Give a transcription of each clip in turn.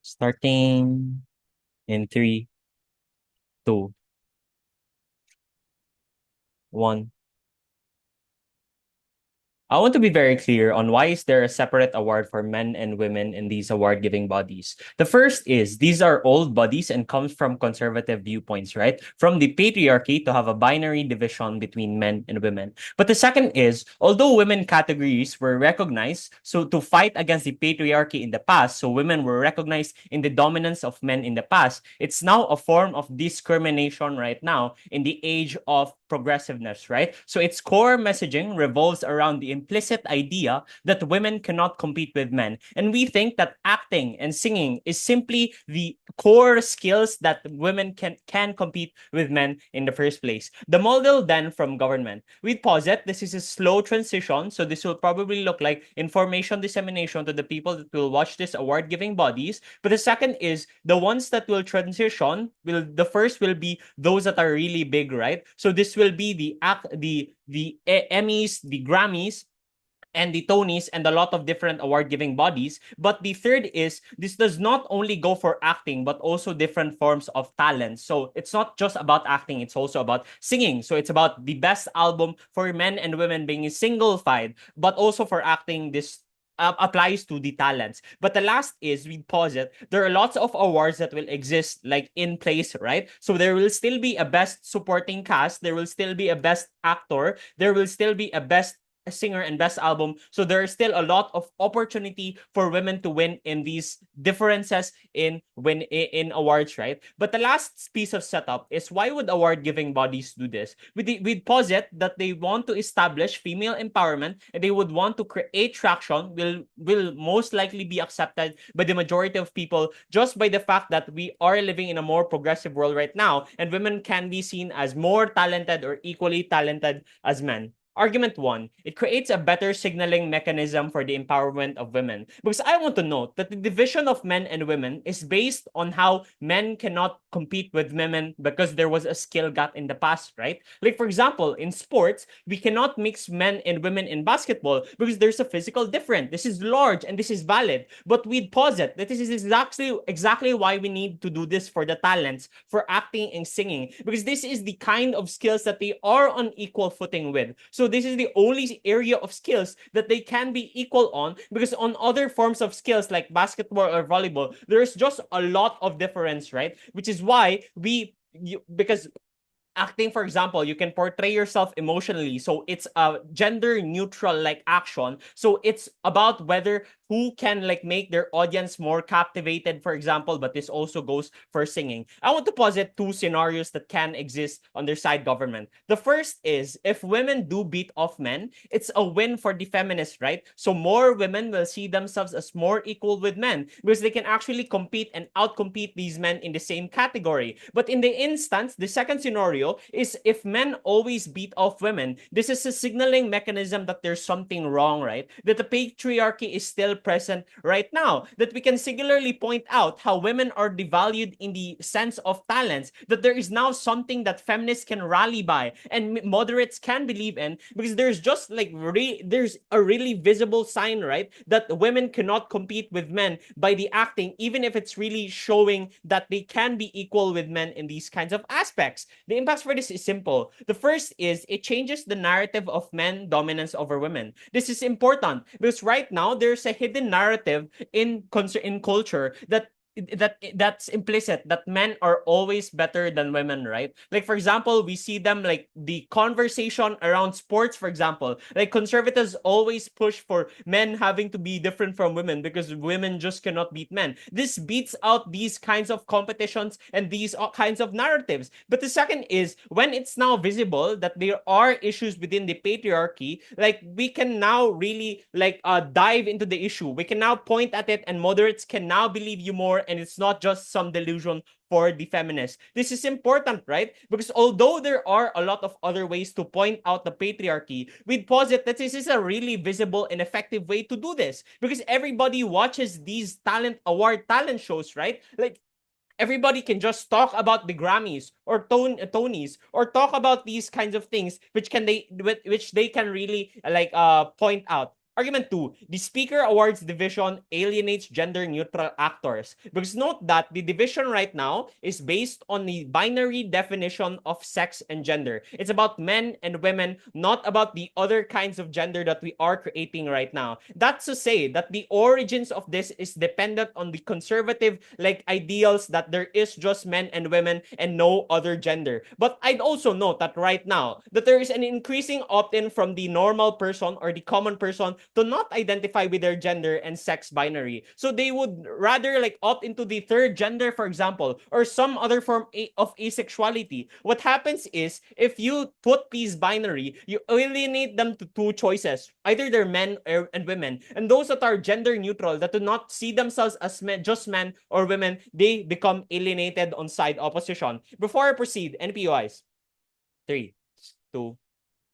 Starting in three, two, one. I want to be very clear on why is there a separate award for men and women in these award-giving bodies. The first is these are old bodies and comes from conservative viewpoints, right? From the patriarchy to have a binary division between men and women. But the second is, although women categories were recognized, so to fight against the patriarchy in the past, so women were recognized in the dominance of men in the past, it's now a form of discrimination right now in the age of progressiveness, right? So its core messaging revolves around the implicit idea that women cannot compete with men. And we think that acting and singing is simply the core skills that women can compete with men in the first place. The model then from government. We posit this is a slow transition, so this will probably look like information dissemination to the people that will watch this award giving bodies. But the second is the ones that will transition will the first will be those that are really big, right? So this will be the Emmys, the Grammys, and the Tonys and a lot of different award giving bodies. But the third is this does not only go for acting, but also different forms of talent. So it's not just about acting, it's also about singing. So it's about the best album for men and women being single-fied, but also for acting, this applies to the talents. But the last is we pause it. There are lots of awards that will exist like in place, right? So there will still be a best supporting cast, there will still be a best actor, there will still be a best singer and best album. So there is still a lot of opportunity for women to win in these differences in awards, right? But the last piece of setup is why would award giving bodies do this? We'd posit that they want to establish female empowerment and they would want to create traction will most likely be accepted by the majority of people just by the fact that we are living in a more progressive world right now and women can be seen as more talented or equally talented as men. Argument one, it creates a better signaling mechanism for the empowerment of women. Because I want to note that the division of men and women is based on how men cannot compete with women because there was a skill gap in the past, right? Like, for example, in sports, we cannot mix men and women in basketball because there's a physical difference. This is large and this is valid. But we'd posit that this is exactly why we need to do this for the talents, for acting and singing, because this is the kind of skills that they are on equal footing with. So this is the only area of skills that they can be equal on because on other forms of skills like basketball or volleyball, there's just a lot of difference, right? Which is why because acting, for example, you can portray yourself emotionally, so it's a gender neutral like action, so it's about whether who can like make their audience more captivated, for example. But this also goes for singing. I want to posit two scenarios that can exist on their side government. The first is if women do beat off men, it's a win for the feminists, right? So more women will see themselves as more equal with men because they can actually compete and outcompete these men in the same category. But in the instance, the second scenario is if men always beat off women, this is a signaling mechanism that there's something wrong, right? That the patriarchy is still present right now, that we can singularly point out how women are devalued in the sense of talents, that there is now something that feminists can rally by and moderates can believe in, because there's just like there's a really visible sign, right, that women cannot compete with men by the acting, even if it's really showing that they can be equal with men in these kinds of aspects. The impacts for this is simple. The first is it changes the narrative of men dominance over women. This is important because right now there's a hidden narrative in culture that's implicit that men are always better than women, right? Like for example, we see them like the conversation around sports, for example. Like conservatives always push for men having to be different from women because women just cannot beat men. This beats out these kinds of competitions and these kinds of narratives. But the second is when it's now visible that there are issues within the patriarchy, like we can now really like dive into the issue. We can now point at it and moderates can now believe you more, and it's not just some delusion for the feminists. This is important, right? Because although there are a lot of other ways to point out the patriarchy, we'd posit that this is a really visible and effective way to do this because everybody watches these talent shows, right? Like everybody can just talk about the Grammys or Tonys or talk about these kinds of things which they can really like point out. Argument 2, the Speaker Awards division alienates gender-neutral actors. Because note that the division right now is based on the binary definition of sex and gender. It's about men and women, not about the other kinds of gender that we are creating right now. That's to say that the origins of this is dependent on the conservative ideals that there is just men and women and no other gender. But I'd also note that right now that there is an increasing opt-in from the normal person or the common person to not identify with their gender and sex binary. So they would rather opt into the third gender, for example, or some other form of asexuality. What happens is if you put these binary, you alienate them to two choices. Either they're men and women. And those that are gender neutral, that do not see themselves as just men or women, they become alienated on side opposition. Before I proceed, NPUIs. 3, 2,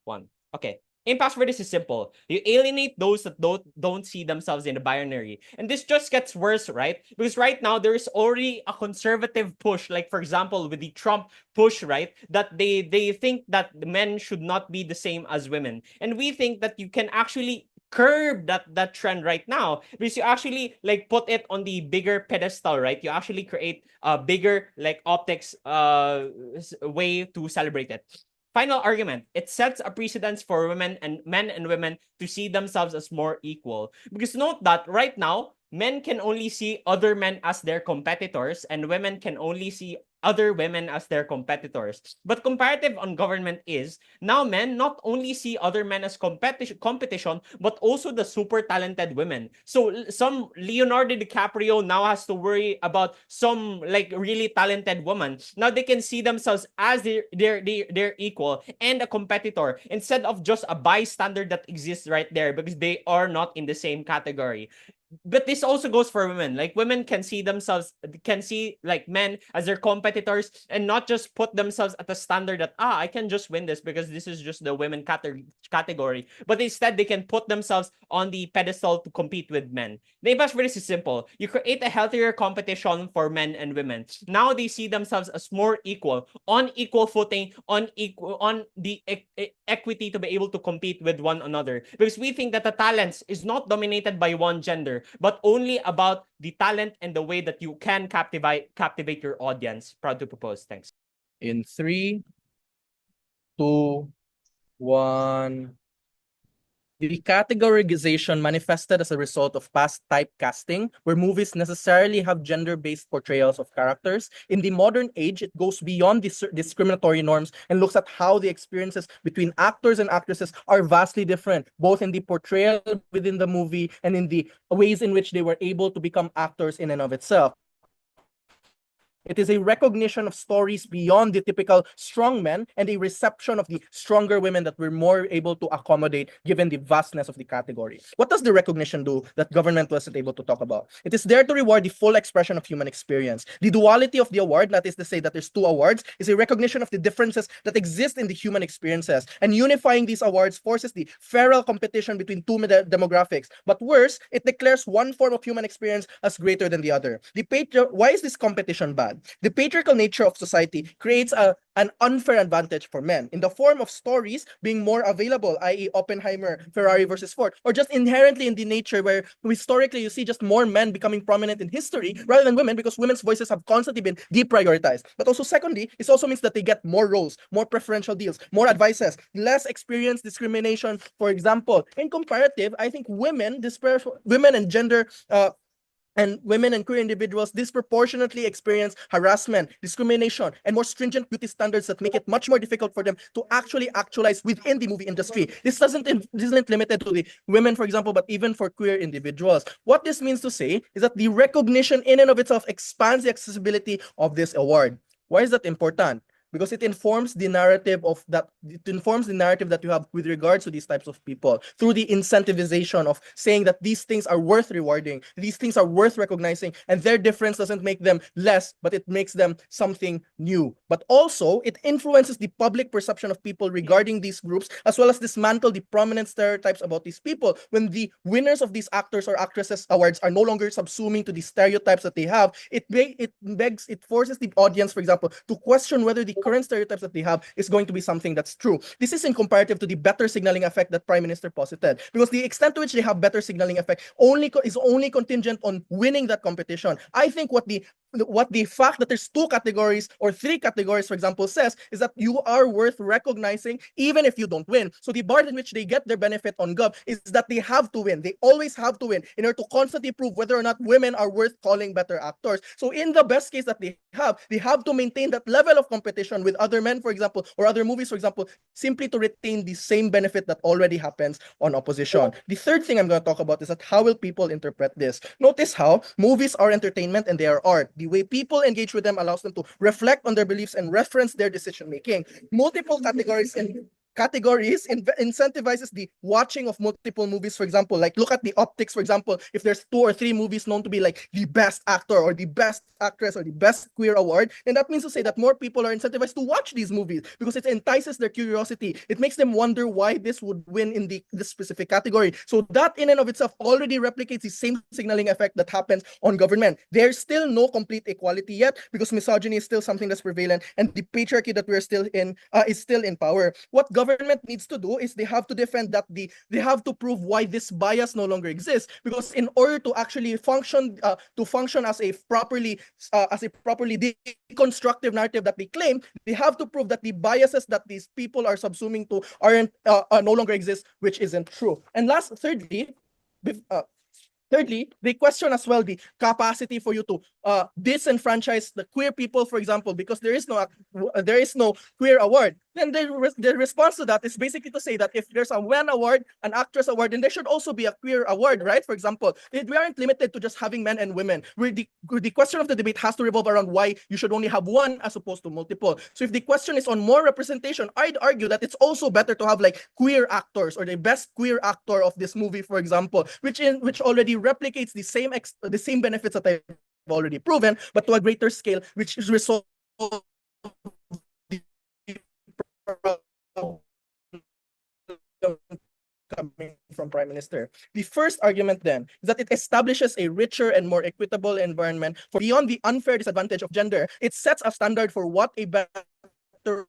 1. Okay. Impacts for this is simple. You alienate those that don't see themselves in the binary. And this just gets worse, right? Because right now there is already a conservative push, like for example with the Trump push, right? That they think that men should not be the same as women. And we think that you can actually curb that trend right now because you actually put it on the bigger pedestal, right? You actually create a bigger optics way to celebrate it. Final argument, it sets a precedence for women and men and women to see themselves as more equal. Because note that right now, men can only see other men as their competitors and women can only see other women as their competitors. But comparative on government is, now men not only see other men as competition, but also the super talented women. So some Leonardo DiCaprio now has to worry about some really talented woman. Now they can see themselves as their equal and a competitor instead of just a bystander that exists right there because they are not in the same category. But this also goes for women. Women can see themselves, can see men as their competitors and not just put themselves at a standard that I can just win this because this is just the women category. But instead they can put themselves on the pedestal to compete with men. The impact for this is simple. You create a healthier competition for men and women. Now they see themselves as more equal, on equal footing, on the equity to be able to compete with one another. Because we think that the talents is not dominated by one gender, but only about the talent and the way that you can captivate your audience. Proud to propose. Thanks. In 3, 2, 1. The categorization manifested as a result of past typecasting, where movies necessarily have gender-based portrayals of characters. In the modern age, it goes beyond discriminatory norms and looks at how the experiences between actors and actresses are vastly different, both in the portrayal within the movie and in the ways in which they were able to become actors in and of itself. It is a recognition of stories beyond the typical strong men and a reception of the stronger women that we're more able to accommodate given the vastness of the category. What does the recognition do that government wasn't able to talk about? It is there to reward the full expression of human experience. The duality of the award, that is to say that there's two awards, is a recognition of the differences that exist in the human experiences. And unifying these awards forces the feral competition between two demographics. But worse, it declares one form of human experience as greater than the other. Why is this competition bad? The patriarchal nature of society creates an unfair advantage for men in the form of stories being more available, i.e. Oppenheimer, Ferrari versus Ford, or just inherently in the nature where historically you see just more men becoming prominent in history rather than women because women's voices have constantly been deprioritized. But also secondly, it also means that they get more roles, more preferential deals, more advices, less experience discrimination. For example, in comparative, I think women and gender and women and queer individuals disproportionately experience harassment, discrimination, and more stringent beauty standards that make it much more difficult for them to actually actualize within the movie industry. This isn't limited to the women, for example, but even for queer individuals. What this means to say is that the recognition in and of itself expands the accessibility of this award. Why is that important? Because it informs the narrative that you have with regards to these types of people through the incentivization of saying that these things are worth rewarding, these things are worth recognizing, and their difference doesn't make them less, but it makes them something new. But also, it influences the public perception of people regarding these groups, as well as dismantle the prominent stereotypes about these people. When the winners of these actors or actresses awards are no longer subsuming to the stereotypes that they have, it forces the audience, for example, to question whether the current stereotypes that they have is going to be something that's true. This is in comparative to the better signaling effect that Prime Minister posited, because the extent to which they have better signaling effect is only contingent on winning that competition. I think what the fact that there's 2 categories or 3 categories, for example, says is that you are worth recognizing even if you don't win. So the bar in which they get their benefit on Gov is that they have to win. They always have to win in order to constantly prove whether or not women are worth calling better actors. So in the best case that they have to maintain that level of competition with other men, for example, or other movies, for example, simply to retain the same benefit that already happens on opposition. The third thing I'm going to talk about is that how will people interpret this? Notice how movies are entertainment and they are art. The way people engage with them allows them to reflect on their beliefs and reference their decision making. Multiple categories incentivizes the watching of multiple movies. For example, like look at the optics. For example, if there's 2 or 3 movies known to be like the best actor or the best actress or the best queer award, then that means to say that more people are incentivized to watch these movies because it entices their curiosity. It makes them wonder why this would win in this specific category. So that in and of itself already replicates the same signaling effect that happens on government. There's still no complete equality yet because misogyny is still something that's prevalent and the patriarchy that we're still in is still in power. What government needs to do is they have to defend that they have to prove why this bias no longer exists, because in order to actually function as a properly deconstructive narrative that they claim, they have to prove that the biases that these people are subsuming to aren't no longer exist, which isn't true. And thirdly, they question as well the capacity for you to disenfranchise the queer people, for example, because there is no queer award. Then the response to that is basically to say that if there's a WEN award, an actress award, then there should also be a queer award, right? For example, we aren't limited to just having men and women. The question of the debate has to revolve around why you should only have one as opposed to multiple. So if the question is on more representation, I'd argue that it's also better to have like queer actors or the best queer actor of this movie, for example, which already replicates the same benefits that I've already proven, but to a greater scale, which is resolved coming from Prime Minister. The first argument then is that it establishes a richer and more equitable environment for beyond the unfair disadvantage of gender. It sets a standard for what a better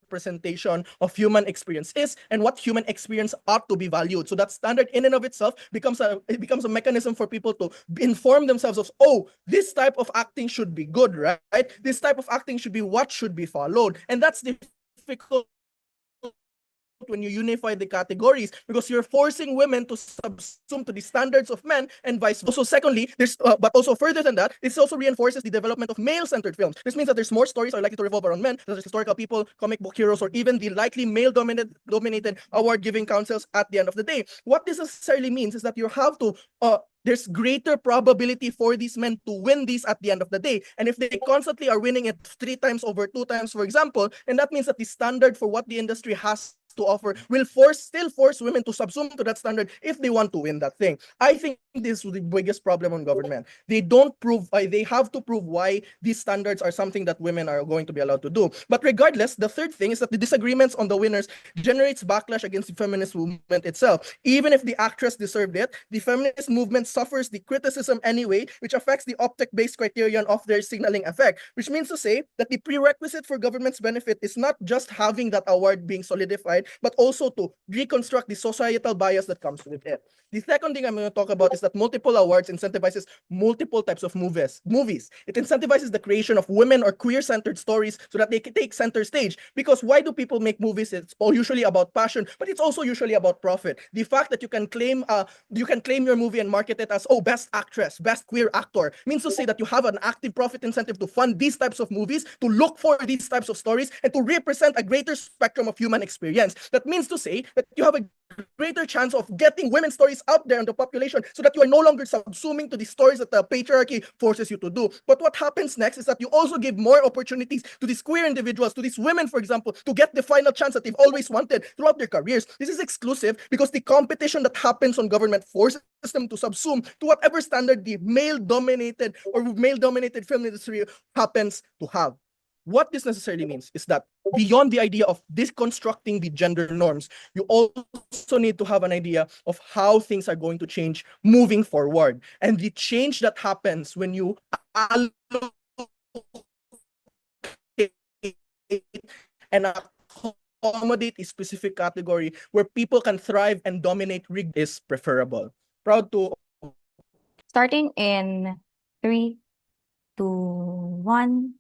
representation of human experience is and what human experience ought to be valued. So that standard in and of itself becomes a mechanism for people to inform themselves of, oh, this type of acting should be good, right? This type of acting should be what should be followed. And that's difficult when you unify the categories, because you're forcing women to subsume to the standards of men and vice versa. Also, secondly, but also further than that, this also reinforces the development of male-centered films. This means that there's more stories are likely to revolve around men, such as historical people, comic book heroes, or even the likely male-dominated award-giving councils at the end of the day. What this necessarily means is that you have to there's greater probability for these men to win these at the end of the day. And if they constantly are winning it 3 times over 2 times, for example, and that means that the standard for what the industry has to offer will still force women to subsume to that standard if they want to win that thing. I think this is the biggest problem on government. They have to prove why these standards are something that women are going to be allowed to do. But regardless, the third thing is that the disagreements on the winners generates backlash against the feminist movement itself. Even if the actress deserved it, the feminist movement suffers the criticism anyway, which affects the optic-based criterion of their signaling effect, which means to say that the prerequisite for government's benefit is not just having that award being solidified, but also to reconstruct the societal bias that comes with it. The second thing I'm going to talk about is that multiple awards incentivizes multiple types of movies. It incentivizes the creation of women or queer-centered stories so that they can take center stage. Because why do people make movies? It's all usually about passion, but it's also usually about profit. The fact that you can claim your movie and market it as, oh, best actress, best queer actor, means to say that you have an active profit incentive to fund these types of movies, to look for these types of stories, and to represent a greater spectrum of human experience. That means to say that you have a greater chance of getting women's stories out there in the population so that you are no longer subsuming to the stories that the patriarchy forces you to do. But what happens next is that you also give more opportunities to these queer individuals, to these women, for example, to get the final chance that they've always wanted throughout their careers. This is exclusive because the competition that happens on government forces them to subsume to whatever standard the male-dominated film industry happens to have. What this necessarily means is that beyond the idea of deconstructing the gender norms, you also need to have an idea of how things are going to change moving forward. And the change that happens when you allocate and accommodate a specific category where people can thrive and dominate is preferable. Proud to. Starting in 3, 2, 1.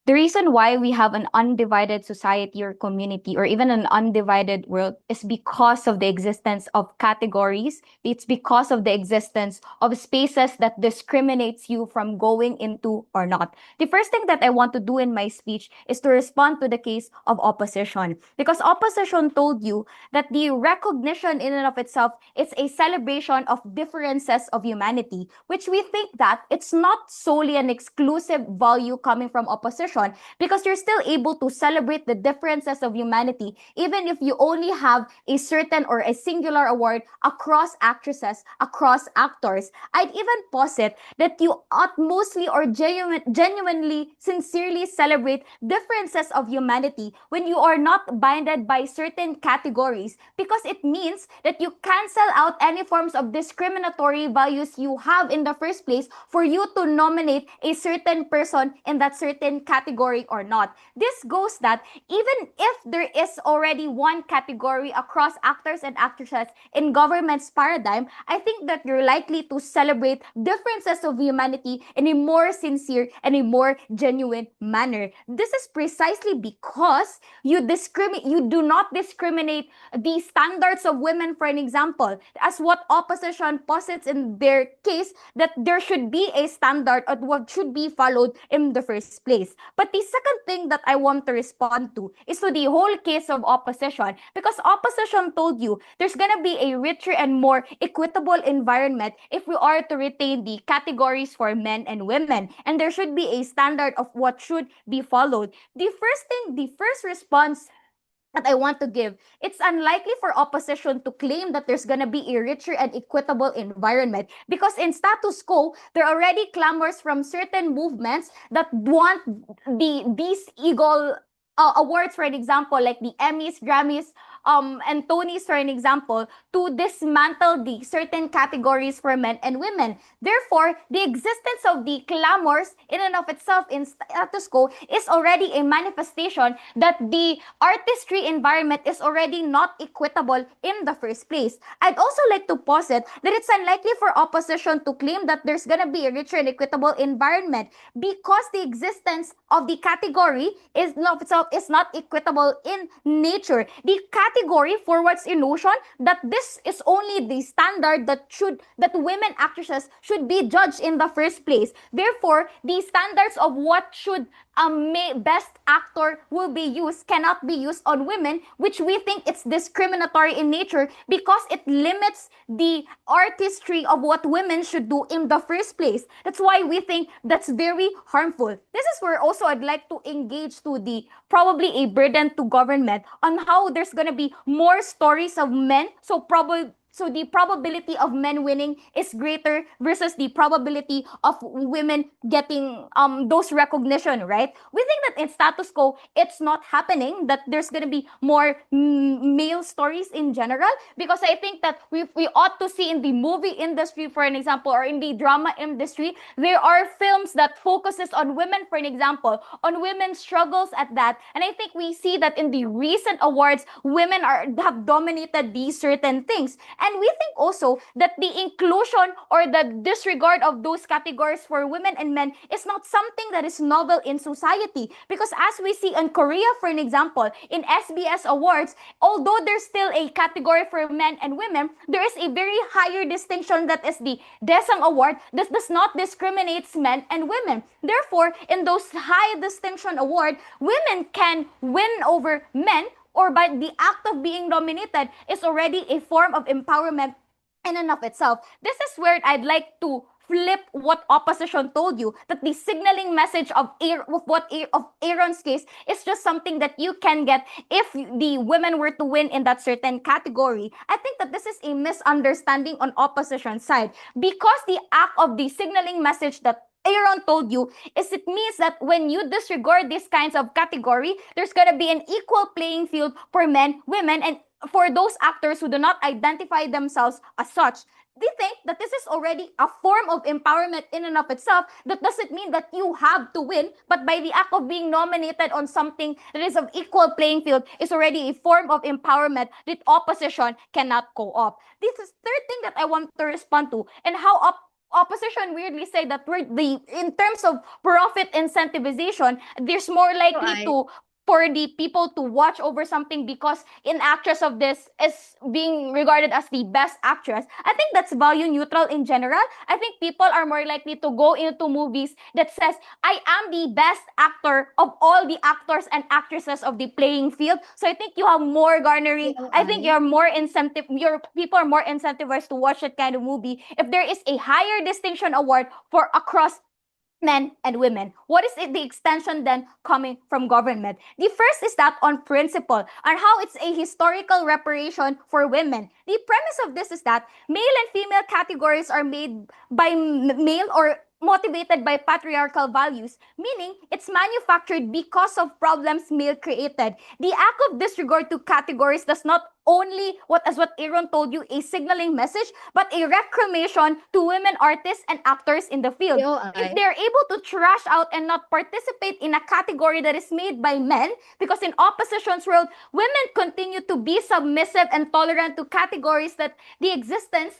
The reason why we have an undivided society or community or even an undivided world is because of the existence of categories. It's because of the existence of spaces that discriminates you from going into or not. The first thing that I want to do in my speech is to respond to the case of opposition, because opposition told you that the recognition in and of itself is a celebration of differences of humanity, which we think that it's not solely an exclusive value coming from opposition, because you're still able to celebrate the differences of humanity even if you only have a certain or a singular award across actresses, across actors. I'd even posit that you ought mostly or genuinely, sincerely celebrate differences of humanity when you are not binded by certain categories, because it means that you cancel out any forms of discriminatory values you have in the first place for you to nominate a certain person in that certain category or not. This goes that even if there is already one category across actors and actresses in government's paradigm, I think that you're likely to celebrate differences of humanity in a more sincere and a more genuine manner. This is precisely because you do not discriminate the standards of women, for an example, as what opposition posits in their case, that there should be a standard of what should be followed in the first place. But the second thing that I want to respond to is to the whole case of opposition, because opposition told you there's gonna be a richer and more equitable environment if we are to retain the categories for men and women, and there should be a standard of what should be followed. The first response that I want to give, it's unlikely for opposition to claim that there's gonna be a richer and equitable environment, because in status quo, there are already clamors from certain movements that want these Eagle awards, for an example, like the Emmys, Grammys, and Tonys, for an example, to dismantle the certain categories for men and women. Therefore, the existence of the clamors in and of itself in status quo is already a manifestation that the artistry environment is already not equitable in the first place. I'd also like to posit that it's unlikely for opposition to claim that there's gonna be a richer and equitable environment, because the existence of the category is in of itself is not equitable in nature. The category forwards a notion that this is only the standard that women actresses should be judged in the first place. Therefore, the standards of what should best actor will be used cannot be used on women, which we think it's discriminatory in nature because it limits the artistry of what women should do in the first place. That's why we think that's very harmful. This is where also I'd like to engage to the probably a burden to government on how there's gonna be more stories of men, so the probability of men winning is greater versus the probability of women getting those recognition, right? We think that in status quo, it's not happening, that there's gonna be more male stories in general, because I think that we ought to see in the movie industry, for an example, or in the drama industry, there are films that focuses on women, for an example, on women's struggles at that. And I think we see that in the recent awards, women have dominated these certain things. And we think also that the inclusion or the disregard of those categories for women and men is not something that is novel in society. Because as we see in Korea, for an example, in SBS awards, although there's still a category for men and women, there is a very higher distinction that is the Daesang Award that does not discriminate men and women. Therefore, in those high distinction award, women can win over men, or by the act of being nominated is already a form of empowerment in and of itself. This is where I'd like to flip what opposition told you, that the signaling message of Aaron's case is just something that you can get if the women were to win in that certain category. I think that this is a misunderstanding on opposition side, because the act of the signaling message that Aaron told you is it means that when you disregard these kinds of category, there's gonna be an equal playing field for men, women, and for those actors who do not identify themselves as such. they think that this is already a form of empowerment in and of itself. That doesn't mean that you have to win, but by the act of being nominated on something that is of equal playing field is already a form of empowerment that opposition cannot co-opt. This is third thing that I want to respond to, and how opposition weirdly say that in terms of profit incentivization, there's more likely to for the people to watch over something because an actress of this is being regarded as the best actress. I think that's value neutral in general. I think people are more likely to go into movies that says, I am the best actor of all the actors and actresses of the playing field. So I think you have more garnering. I think you're more incentive. Your people are more incentivized to watch that kind of movie if there is a higher distinction award for across men and women. What is it, the extension then coming from government? The first is that on principle, and how it's a historical reparation for women. The premise of this is that male and female categories are made by male or motivated by patriarchal values, meaning it's manufactured because of problems male created. The act of disregard to categories does not only as what Aaron told you, a signaling message, but a reclamation to women artists and actors in the field. If they're able to trash out and not participate in a category that is made by men, because in opposition's world, women continue to be submissive and tolerant to categories that the existence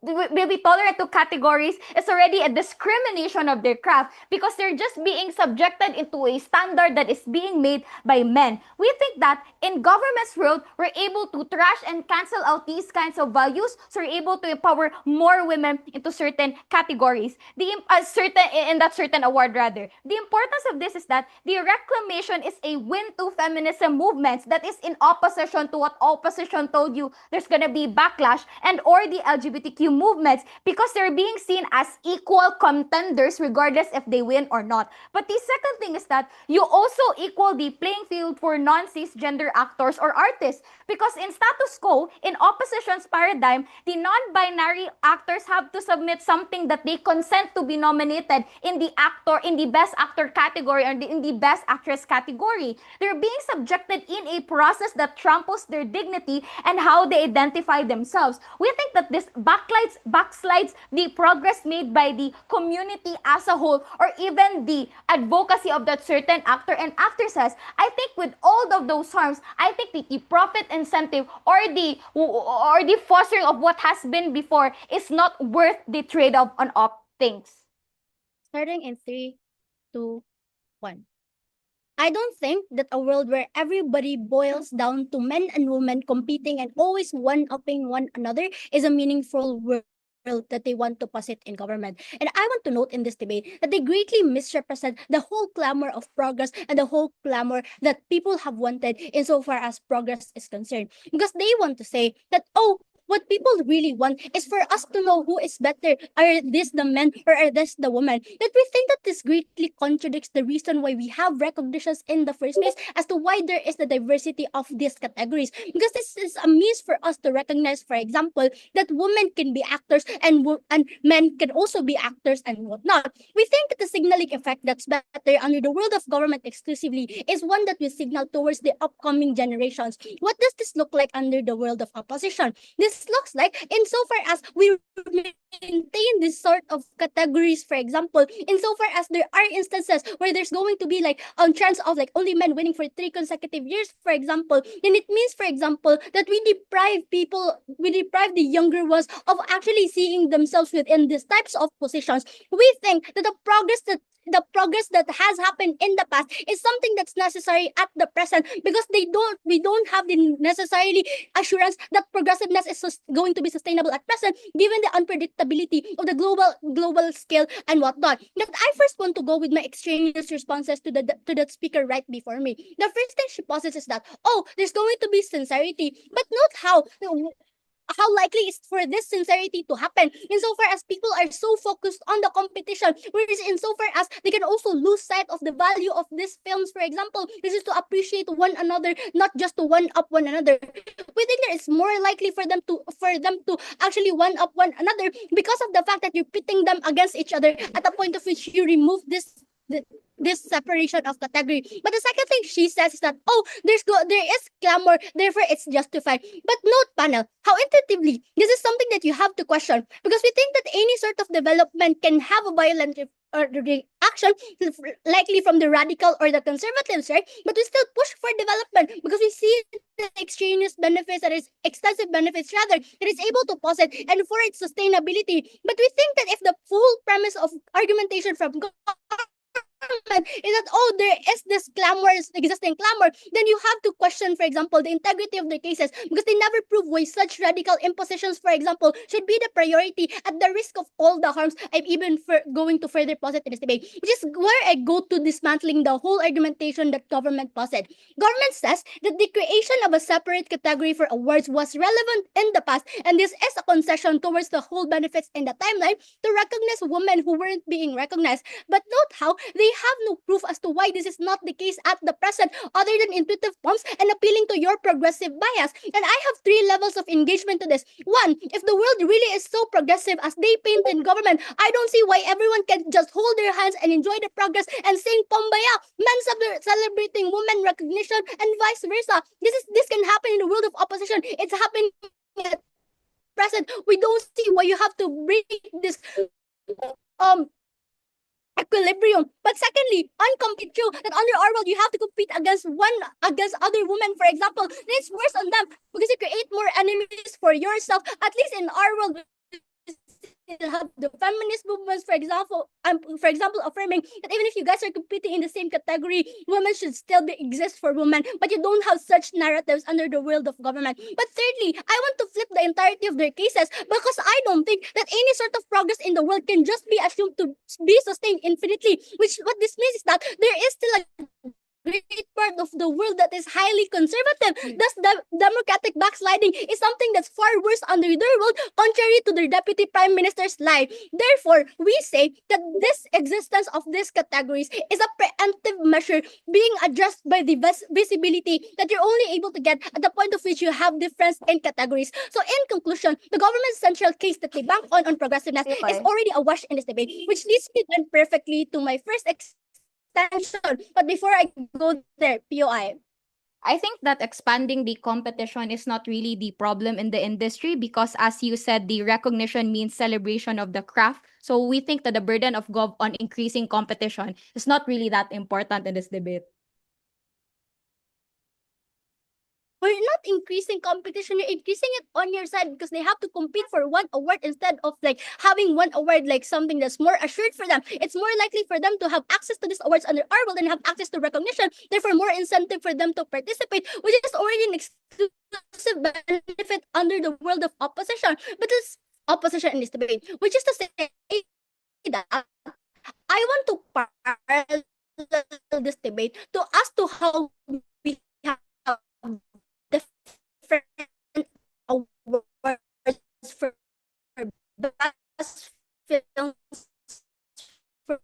will be tolerant to categories is already a discrimination of their craft because they're just being subjected into a standard that is being made by men. We think that in government's world, we're able to trash and cancel out these kinds of values, so we're able to empower more women into certain categories. Certain award rather. The importance of this is that the reclamation is a win to feminism movements that is in opposition to what opposition told you there's gonna be backlash and or the LGBTQ movements because they're being seen as equal contenders regardless if they win or not. But the second thing is that you also equal the playing field for non-cisgender actors or artists because in status quo, in opposition's paradigm, the non-binary actors have to submit something that they consent to be nominated in the best actor category or in the best actress category. They're being subjected in a process that tramples their dignity and how they identify themselves. We think that this backslides the progress made by the community as a whole or even the advocacy of that certain actor and actresses. I think with all of those harms, I think the profit incentive or the fostering of what has been before is not worth the trade-off on op things. Starting in 3, 2, 1. I don't think that a world where everybody boils down to men and women competing and always one-upping one another is a meaningful world that they want to posit in government. And I want to note in this debate that they greatly misrepresent the whole clamor of progress and the whole clamor that people have wanted insofar as progress is concerned. Because they want to say that, oh, what people really want is for us to know who is better. Are this the men or are this the women? That we think that this greatly contradicts the reason why we have recognitions in the first place as to why there is the diversity of these categories. Because this is a means for us to recognize, for example, that women can be actors and men can also be actors and whatnot. We think that the signaling effect that's better under the world of government exclusively is one that we signal towards the upcoming generations. What does this look like under the world of opposition? This looks like insofar as we maintain this sort of categories, for example, insofar as there are instances where there's going to be like chance of like only men winning for 3 consecutive years, for example, then it means, for example, that we deprive the younger ones of actually seeing themselves within these types of positions. We think that the progress that has happened in the past is something that's necessary at the present because we don't have the necessarily assurance that progressiveness is going to be sustainable at present given the unpredictability of the global scale and whatnot. But I first want to go with my extraneous responses to that speaker right before me. The first thing she posits is that, oh, there's going to be sincerity, but note how likely is for this sincerity to happen insofar as people are so focused on the competition, whereas insofar as they can also lose sight of the value of these films, for example, this is to appreciate one another, not just to one up one another. We think that it's more likely for them to actually one up one another because of the fact that you're pitting them against each other at the point of which you remove this this separation of category. But the second thing she says is that, oh, there is clamor, therefore it's justified. But note, panel, how intuitively this is something that you have to question, because we think that any sort of development can have a violent reaction, likely from the radical or the conservatives, right? But we still push for development because we see the extraneous benefits, that is extensive benefits rather, that is able to posit and for its sustainability. But we think that if the full premise of argumentation from is that, oh, there is this existing clamor, then you have to question, for example, the integrity of the cases, because they never prove why such radical impositions, for example, should be the priority at the risk of all the harms. I'm even going to further posit in this debate, which is where I go to dismantling the whole argumentation that government posit. Government says that the creation of a separate category for awards was relevant in the past, and this is a concession towards the whole benefits in the timeline to recognize women who weren't being recognized. But note how they have no proof as to why this is not the case at the present, other than intuitive prompts and appealing to your progressive bias. And I have 3 levels of engagement to this. 1, if the world really is so progressive as they paint in government, I don't see why everyone can just hold their hands and enjoy the progress and sing Pambaya, men celebrating women recognition, and vice versa. This can happen in the world of opposition. It's happening at present. We don't see why you have to bring this equilibrium. But secondly, uncompete true that under our world you have to compete against other women, for example. Then it's worse on them because you create more enemies for yourself. At least in our world, you have the feminist movements, for example, affirming that even if you guys are competing in the same category, women should still exist for women. But you don't have such narratives under the world of government. But thirdly, I want to flip the entirety of their cases, because I don't think that any sort of progress in the world can just be assumed to be sustained infinitely. Which what this means is that there is still a great part of the world that is highly conservative. Thus, the democratic backsliding is something that's far worse under their world, contrary to their deputy prime minister's lie. Therefore, we say that this existence of these categories is a preemptive measure being addressed by the visibility that you're only able to get at the point of which you have difference in categories. So, in conclusion, the government's central case that they bank on progressiveness is already a wash in this debate, which leads me then perfectly to my first extension. But before I go there, POI. I think that expanding the competition is not really the problem in the industry, because as you said, the recognition means celebration of the craft. So we think that the burden of Gov on increasing competition is not really that important in this debate. We're not increasing competition, you're increasing it on your side, because they have to compete for one award instead of like having one award like something that's more assured for them. It's more likely for them to have access to these awards under our world and have access to recognition, therefore more incentive for them to participate, which is already an exclusive benefit under the world of opposition. But this opposition in this debate, which is to say that I want to parallel this debate to as to how we have different awards for best films for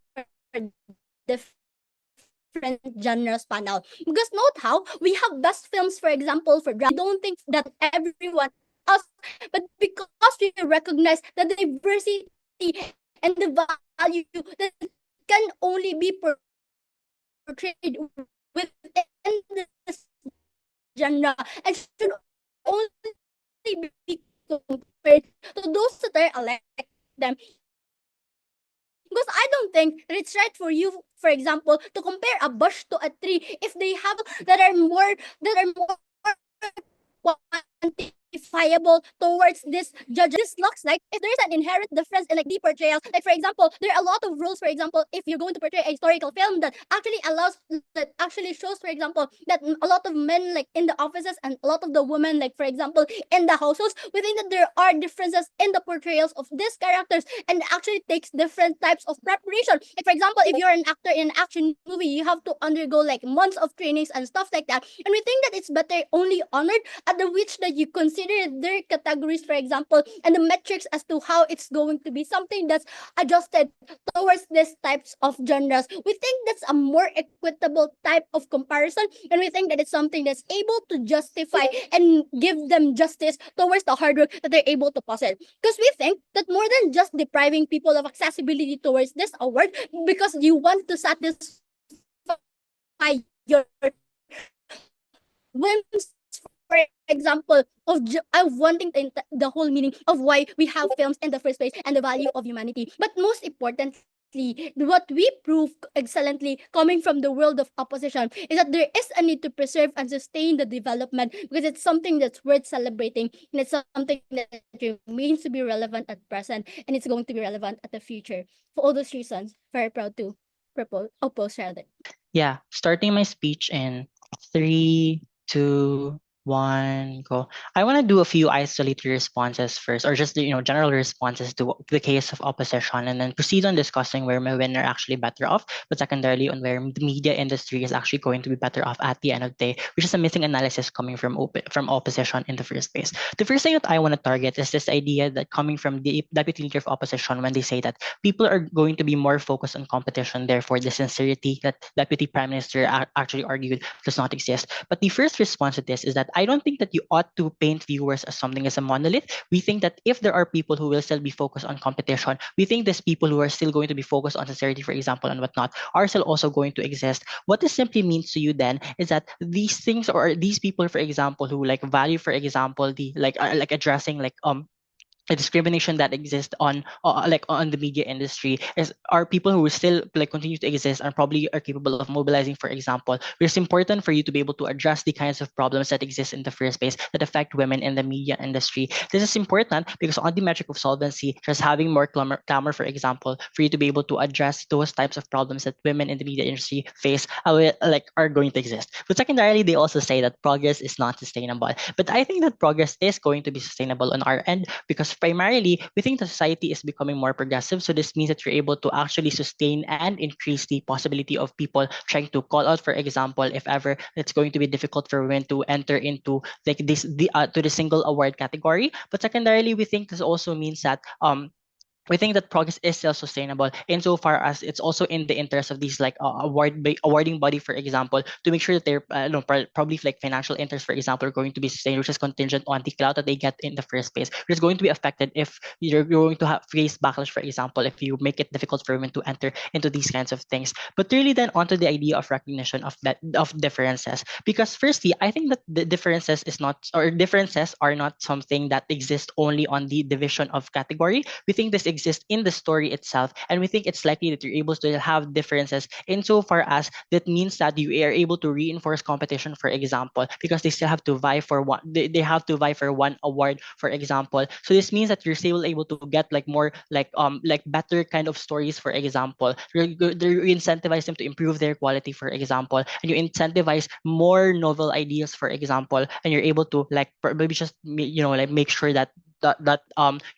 different genres panel. Because note how we have best films, for example, for drama. I don't think that everyone else, but because we recognize the diversity and the value that can only be portrayed within this genre and should only be compared to those that are elect them. Because I don't think that it's right for you, for example, to compare a bush to a tree if they have that are more quantifiable towards this judge. This looks like if there's an inherent difference in like the portrayals. Like for example, there are a lot of rules. For example, if you're going to portray a historical film that actually shows, for example, that a lot of men like in the offices and a lot of the women, like for example, in the households, we think that there are differences in the portrayals of these characters, and it actually takes different types of preparation. Like for example, if you're an actor in an action movie, you have to undergo like months of trainings and stuff like that. And we think that it's better only honored at the which that you consider consider their categories, for example, and the metrics as to how it's going to be something that's adjusted towards these types of genres. We think that's a more equitable type of comparison, and we think that it's something that's able to justify and give them justice towards the hard work that they're able to possess. Because we think that more than just depriving people of accessibility towards this award, because you want to satisfy your whims, for example, of wanting the whole meaning of why we have films in the first place and the value of humanity. But most importantly, what we prove excellently coming from the world of opposition is that there is a need to preserve and sustain the development, because it's something that's worth celebrating, and it's something that remains to be relevant at present, and it's going to be relevant at the future. For all those reasons, very proud to oppose rather. Yeah, starting my speech in 3, 2, 1, go. I want to do a few isolated responses first, or just general responses to the case of opposition, and then proceed on discussing where my women are actually better off, but secondarily on where the media industry is actually going to be better off at the end of the day, which is a missing analysis coming from opposition in the first place. The first thing that I want to target is this idea that coming from the deputy leader of opposition, when they say that people are going to be more focused on competition, therefore the sincerity that Deputy Prime Minister actually argued does not exist. But the first response to this is that I don't think that you ought to paint viewers as something as a monolith. We think that if there are people who will still be focused on competition, we think there's people who are still going to be focused on sincerity, for example, and whatnot, are still also going to exist. What this simply means to you then is that these things, or these people, for example, who like value, for example, the like addressing the discrimination that exists on the media industry are people who still continue to exist and probably are capable of mobilizing, for example. It's important for you to be able to address the kinds of problems that exist in the first place that affect women in the media industry. This is important because on the metric of solvency, just having more clamor, for example, for you to be able to address those types of problems that women in the media industry face are going to exist. But secondarily, they also say that progress is not sustainable. But I think that progress is going to be sustainable on our end, because primarily we think the society is becoming more progressive. So this means that you're able to actually sustain and increase the possibility of people trying to call out, for example, if ever it's going to be difficult for women to enter into to the single award category. But secondarily, we think this also means that we think that progress is self-sustainable insofar as it's also in the interest of these awarding body, for example, to make sure that they're probably financial interest, for example, are going to be sustained, which is contingent on the clout that they get in the first place, which is going to be affected if you're going to face backlash, for example, if you make it difficult for women to enter into these kinds of things. But really then onto the idea of recognition of differences, because firstly, I think that the differences are not something that exist only on the division of category. We think this exist in the story itself, and we think it's likely that you're able to have differences insofar as that means that you are able to reinforce competition, for example, because they still have to vie for one. They have to vie for one award, for example. So this means that you're still able to get more better kind of stories, for example. You incentivize them to improve their quality, for example, and you incentivize more novel ideas, for example, and you're able to maybe just make sure that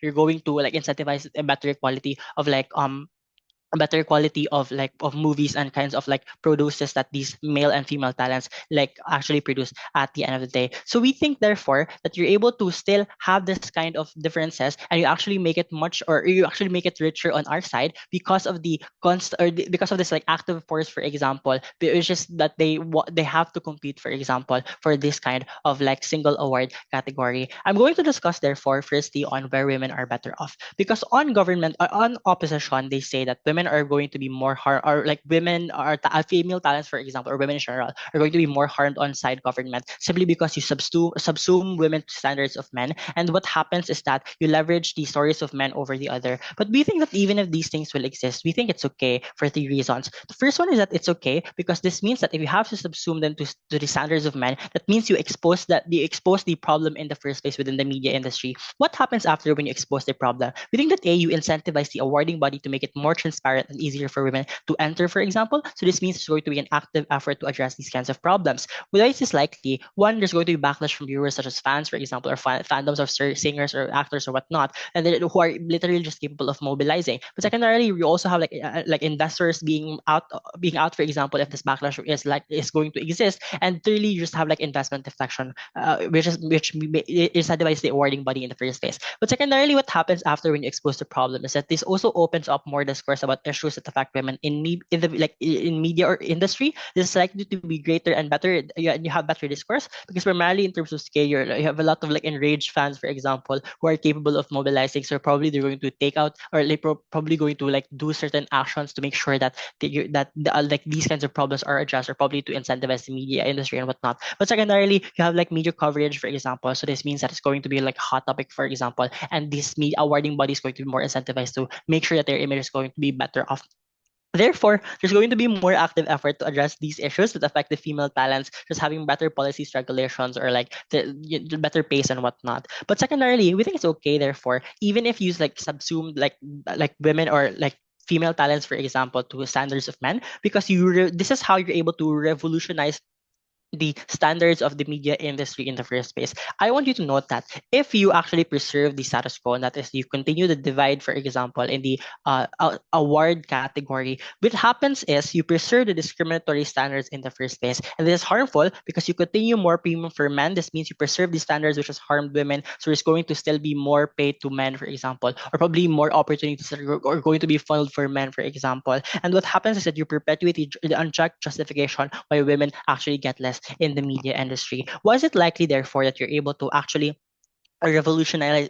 you're going to incentivize a better quality of a better quality of movies and kinds of produces that these male and female talents actually produce at the end of the day. So we think therefore that you're able to still have this kind of differences, and you actually make it richer on our side because of the because of this active force, for example. It's just that they have to compete, for example, for this kind of single award category. I'm going to discuss therefore firstly on where women are better off, because on opposition, they say that women are going to be more harmed, or women are female talents, for example, or women in general are going to be more harmed on side government simply because you subsume women to standards of men. And what happens is that you leverage the stories of men over the other. But we think that even if these things will exist, we think it's okay for 3 reasons. The first one is that it's okay because this means that if you have to subsume them to the standards of men, that means you expose the problem in the first place within the media industry. What happens after when you expose the problem? We think that you incentivize the awarding body to make it more transparent transparent and easier for women to enter, for example. So this means there's going to be an active effort to address these kinds of problems. Why is this likely? One, there's going to be backlash from viewers such as fans, for example, or fandoms of singers or actors or whatnot, and who are literally just capable of mobilizing. But secondarily, we also have like investors being out, for example, if this backlash is going to exist, and thirdly, you just have like investment deflection, which incentivizes the awarding body in the first place. But secondarily, what happens after when you expose the problem is that this also opens up more discourse about issues that affect women in media or industry. This is likely to be greater and better. You have better discourse because primarily in terms of scale, you have a lot of like enraged fans, for example, who are capable of mobilizing. So probably they're going to take out or probably going to like do certain actions to make sure that like these kinds of problems are addressed, or probably to incentivize the media industry and whatnot. But secondarily, you have like media coverage, for example. So this means that it's going to be like a hot topic, for example, and this media awarding body is going to be more incentivized to make sure that their image is going to be better off. Therefore, there's going to be more active effort to address these issues that affect the female talents, just having better policies, regulations, or like the better pace and whatnot. But secondarily, we think it's okay. Therefore, even if you like subsume like women or like female talents, for example, to standards of men, because this is how you're able to revolutionize the standards of the media industry in the first place. I want you to note that if you actually preserve the status quo, and that is you continue the divide, for example, in the award category, what happens is you preserve the discriminatory standards in the first place. And this is harmful because you continue more premium for men. This means you preserve the standards which has harmed women. So there's going to still be more pay to men, for example, or probably more opportunities that are going to be funneled for men, for example. And what happens is that you perpetuate the unchecked justification why women actually get less in the media industry. Was it likely, therefore, that you're able to actually revolutionize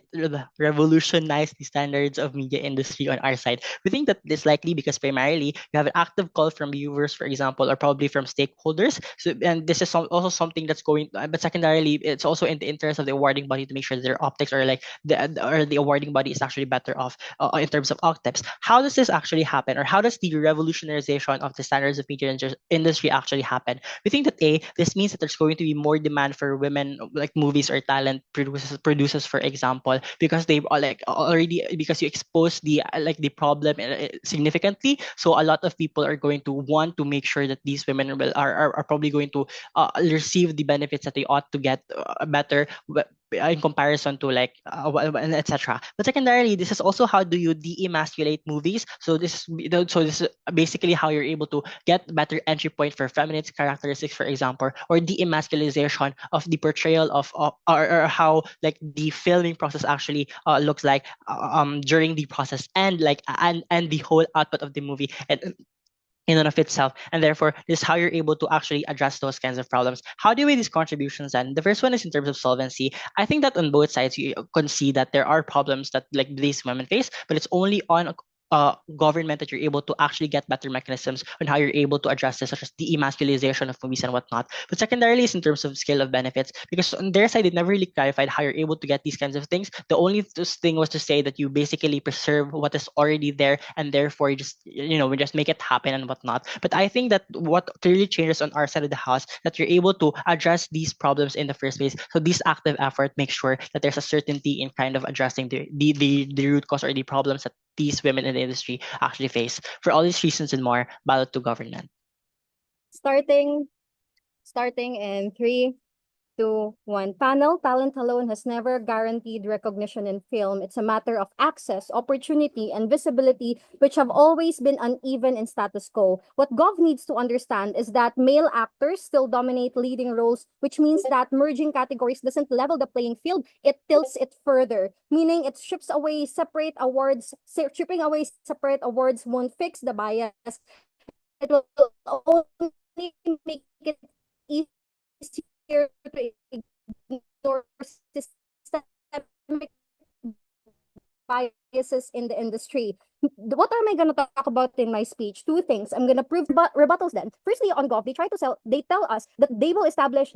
the standards of media industry on our side? We think that this likely because primarily you have an active call from viewers, for example, or probably from stakeholders. So, and this is also something that's going. But secondarily, it's also in the interest of the awarding body to make sure that their optics or like the awarding body is actually better off in terms of optics. How does this actually happen, or how does the revolutionization of the standards of media industry actually happen? We think that this means that there's going to be more demand for women like movies or talent producers, for example, because they are like already because you expose the like the problem significantly. So a lot of people are going to want to make sure that these women are probably going to receive the benefits that they ought to get better in comparison to like etc. But secondarily, this is also how do you de-emasculate movies. So this is basically how you're able to get better entry point for feminine characteristics, for example, or de-emasculization of the portrayal of or how like the filming process actually looks like during the process, and like and the whole output of the movie in and of itself. And therefore, this is how you're able to actually address those kinds of problems. How do you weigh these contributions then? The first one is in terms of solvency. I think that on both sides you can see that there are problems that like these women face, but it's only on government that you're able to actually get better mechanisms on how you're able to address this, such as the emasculization of movies and whatnot. But secondarily is in terms of scale of benefits, because on their side, they never really clarified how you're able to get these kinds of things. The only thing was to say that you basically preserve what is already there, and therefore you just we just make it happen and whatnot. But I think that what clearly changes on our side of the house, that you're able to address these problems in the first place. So this active effort makes sure that there's a certainty in kind of addressing the root cause or the problems that these women in the industry actually face. For all these reasons and more, ballot to government. Starting in 3, 2, 1. Panel, talent alone has never guaranteed recognition in film. It's a matter of access, opportunity, and visibility, which have always been uneven in status quo. What Gov needs to understand is that male actors still dominate leading roles, which means that merging categories doesn't level the playing field, it tilts it further, meaning it stripping away separate awards won't fix the bias. It will only make it easier to ignore systemic biases in the industry. What am I going to talk about in my speech? Two things. I'm going to prove rebuttals then. Firstly, on Gov, they tell us that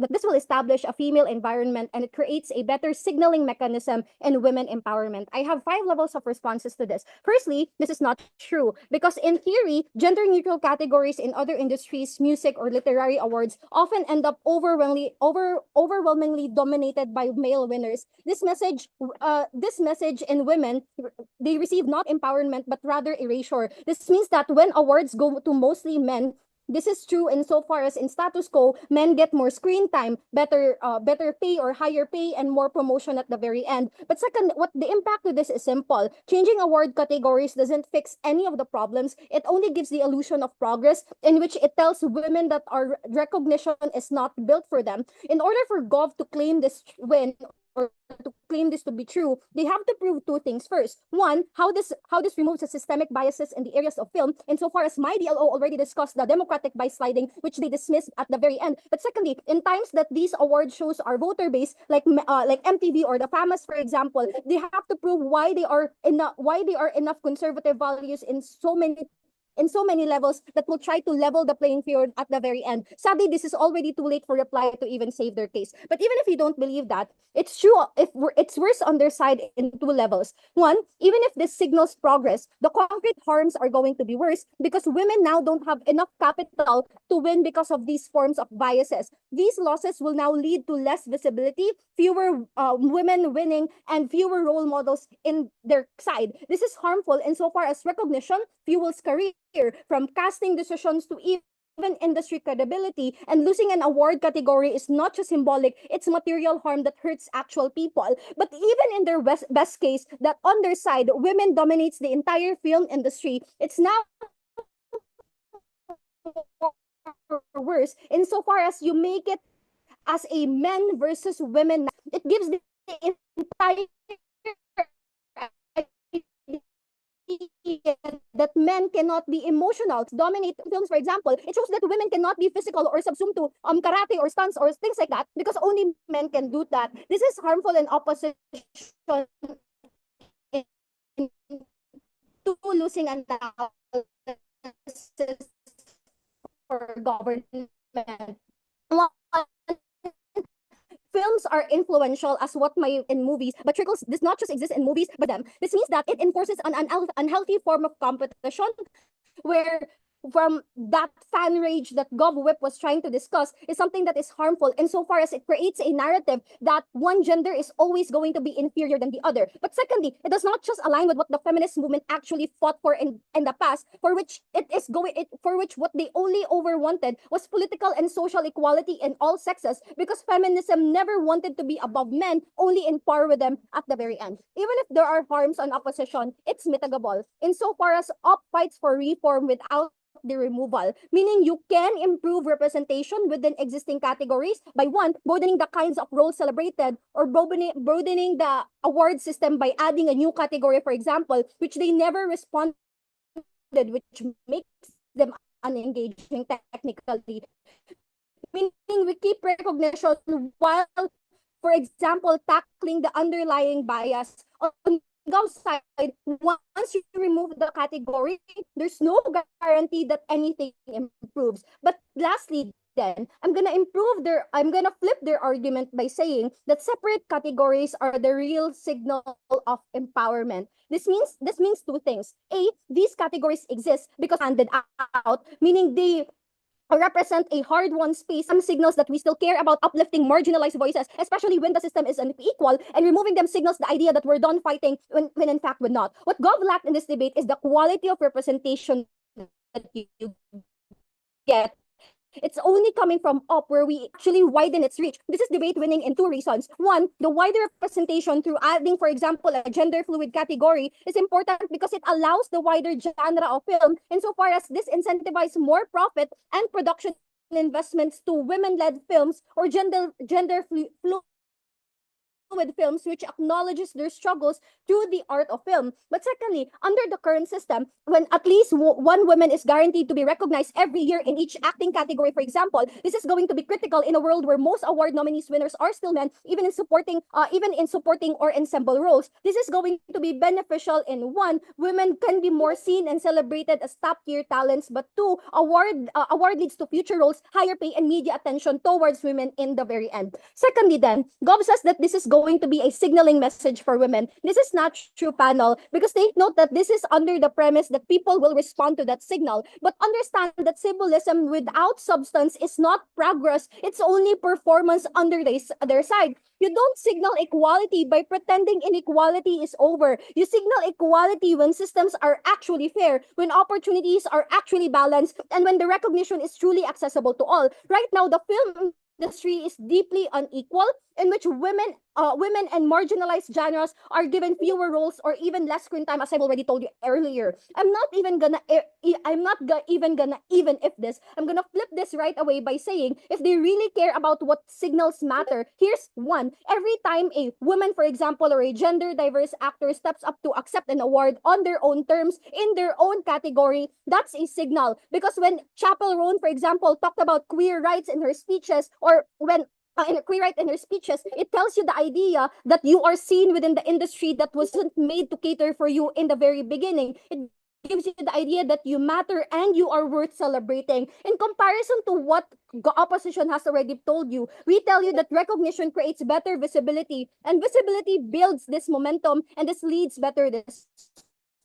this will establish a female environment, and it creates a better signaling mechanism in women empowerment. I have 5 levels of responses to this. Firstly, this is not true, because in theory, gender neutral categories in other industries, music or literary awards, often end up overwhelmingly dominated by male winners. This message in women, they receive not empowerment but but rather erasure. This means that when awards go to mostly men, this is true insofar as in status quo, men get more screen time, better pay or higher pay, and more promotion at the very end. But second, what the impact to this is simple. Changing award categories doesn't fix any of the problems. It only gives the illusion of progress, in which it tells women that our recognition is not built for them. In order for Gov to claim this win, or to claim this to be true, they have to prove two things. First, one, how this removes the systemic biases in the areas of film, insofar as my DLO already discussed the democratic bias sliding, which they dismissed at the very end. But secondly, in times that these award shows are voter based, like MTV or the FAMAS, for example, they have to prove why they are enough conservative values in so many levels that will try to level the playing field at the very end. Sadly, this is already too late for Reply to even save their case. But even if you don't believe that, it's true. It's worse on their side in two levels. One, even if this signals progress, the concrete harms are going to be worse because women now don't have enough capital to win because of these forms of biases. These losses will now lead to less visibility, fewer women winning, and fewer role models in their side. This is harmful insofar as recognition fuels career, from casting decisions to even industry credibility, and losing an award category is not just symbolic, it's material harm that hurts actual people. But even in their best case, that on their side, women dominates the entire film industry, it's now worse insofar as you make it as a men versus women. It gives the entire that men cannot be emotional, dominate films, for example. It shows that women cannot be physical or subsumed to karate or stunts or things like that because only men can do that. This is harmful in opposition to losing analysis for government. Films are influential as what may in movies, but trickles does not just exist in movies, but them. This means that it enforces an unhealthy form of competition where from that fan rage that GovWhip was trying to discuss is something that is harmful insofar as it creates a narrative that one gender is always going to be inferior than the other. But secondly, it does not just align with what the feminist movement actually fought for in the past, for which what they only over wanted was political and social equality in all sexes, because feminism never wanted to be above men, only in par with them at the very end. Even if there are harms on opposition, it's mitigable insofar as op fights for reform without the removal, meaning you can improve representation within existing categories by one, broadening the kinds of roles celebrated, or broadening the award system by adding a new category, for example, which they never responded, which makes them unengaging technically. Meaning we keep recognition while, for example, tackling the underlying bias. On Gov's side, once you remove the category, there's no guarantee that anything improves. But lastly, then I'm gonna flip their argument by saying that separate categories are the real signal of empowerment. This means two things. A, these categories exist because handed out, meaning they represent a hard-won space. Some signals that we still care about uplifting marginalized voices, especially when the system is unequal, and removing them signals the idea that we're done fighting when in fact we're not. What Gov lacked in this debate is the quality of representation that you get. It's only coming from up where we actually widen its reach. This is debate winning in two reasons. One, the wider representation through adding, for example, a gender fluid category is important because it allows the wider genre of film insofar as this incentivizes more profit and production investments to women-led films or gender fluid films, which acknowledges their struggles through the art of film. But secondly, under the current system, when at least one woman is guaranteed to be recognized every year in each acting category, for example, this is going to be critical in a world where most award nominees winners are still men, even in supporting or ensemble roles. This is going to be beneficial in one, women can be more seen and celebrated as top-tier talents, but two, award leads to future roles, higher pay, and media attention towards women in the very end. Secondly, then, Gov says that this is going going to be a signaling message for women. This is not true, panel, because take note that this is under the premise that people will respond to that signal. But understand that symbolism without substance is not progress. It's only performance under their side. You don't signal equality by pretending inequality is over. You signal equality when systems are actually fair, when opportunities are actually balanced, and when the recognition is truly accessible to all. Right now, the film industry is deeply unequal, in which women and marginalized genres are given fewer roles or even less screen time, as I've already told you earlier. I'm not even gonna even if this. I'm gonna flip this right away by saying, if they really care about what signals matter, here's one. Every time a woman, for example, or a gender diverse actor steps up to accept an award on their own terms in their own category, that's a signal. Because when Chapel Roan, for example, talked about queer rights in her speeches, or when in queer right in her speeches, it tells you the idea that you are seen within the industry that wasn't made to cater for you in the very beginning. It gives you the idea that you matter and you are worth celebrating. In comparison to what opposition has already told you, we tell you that recognition creates better visibility, and visibility builds this momentum, and this leads better this.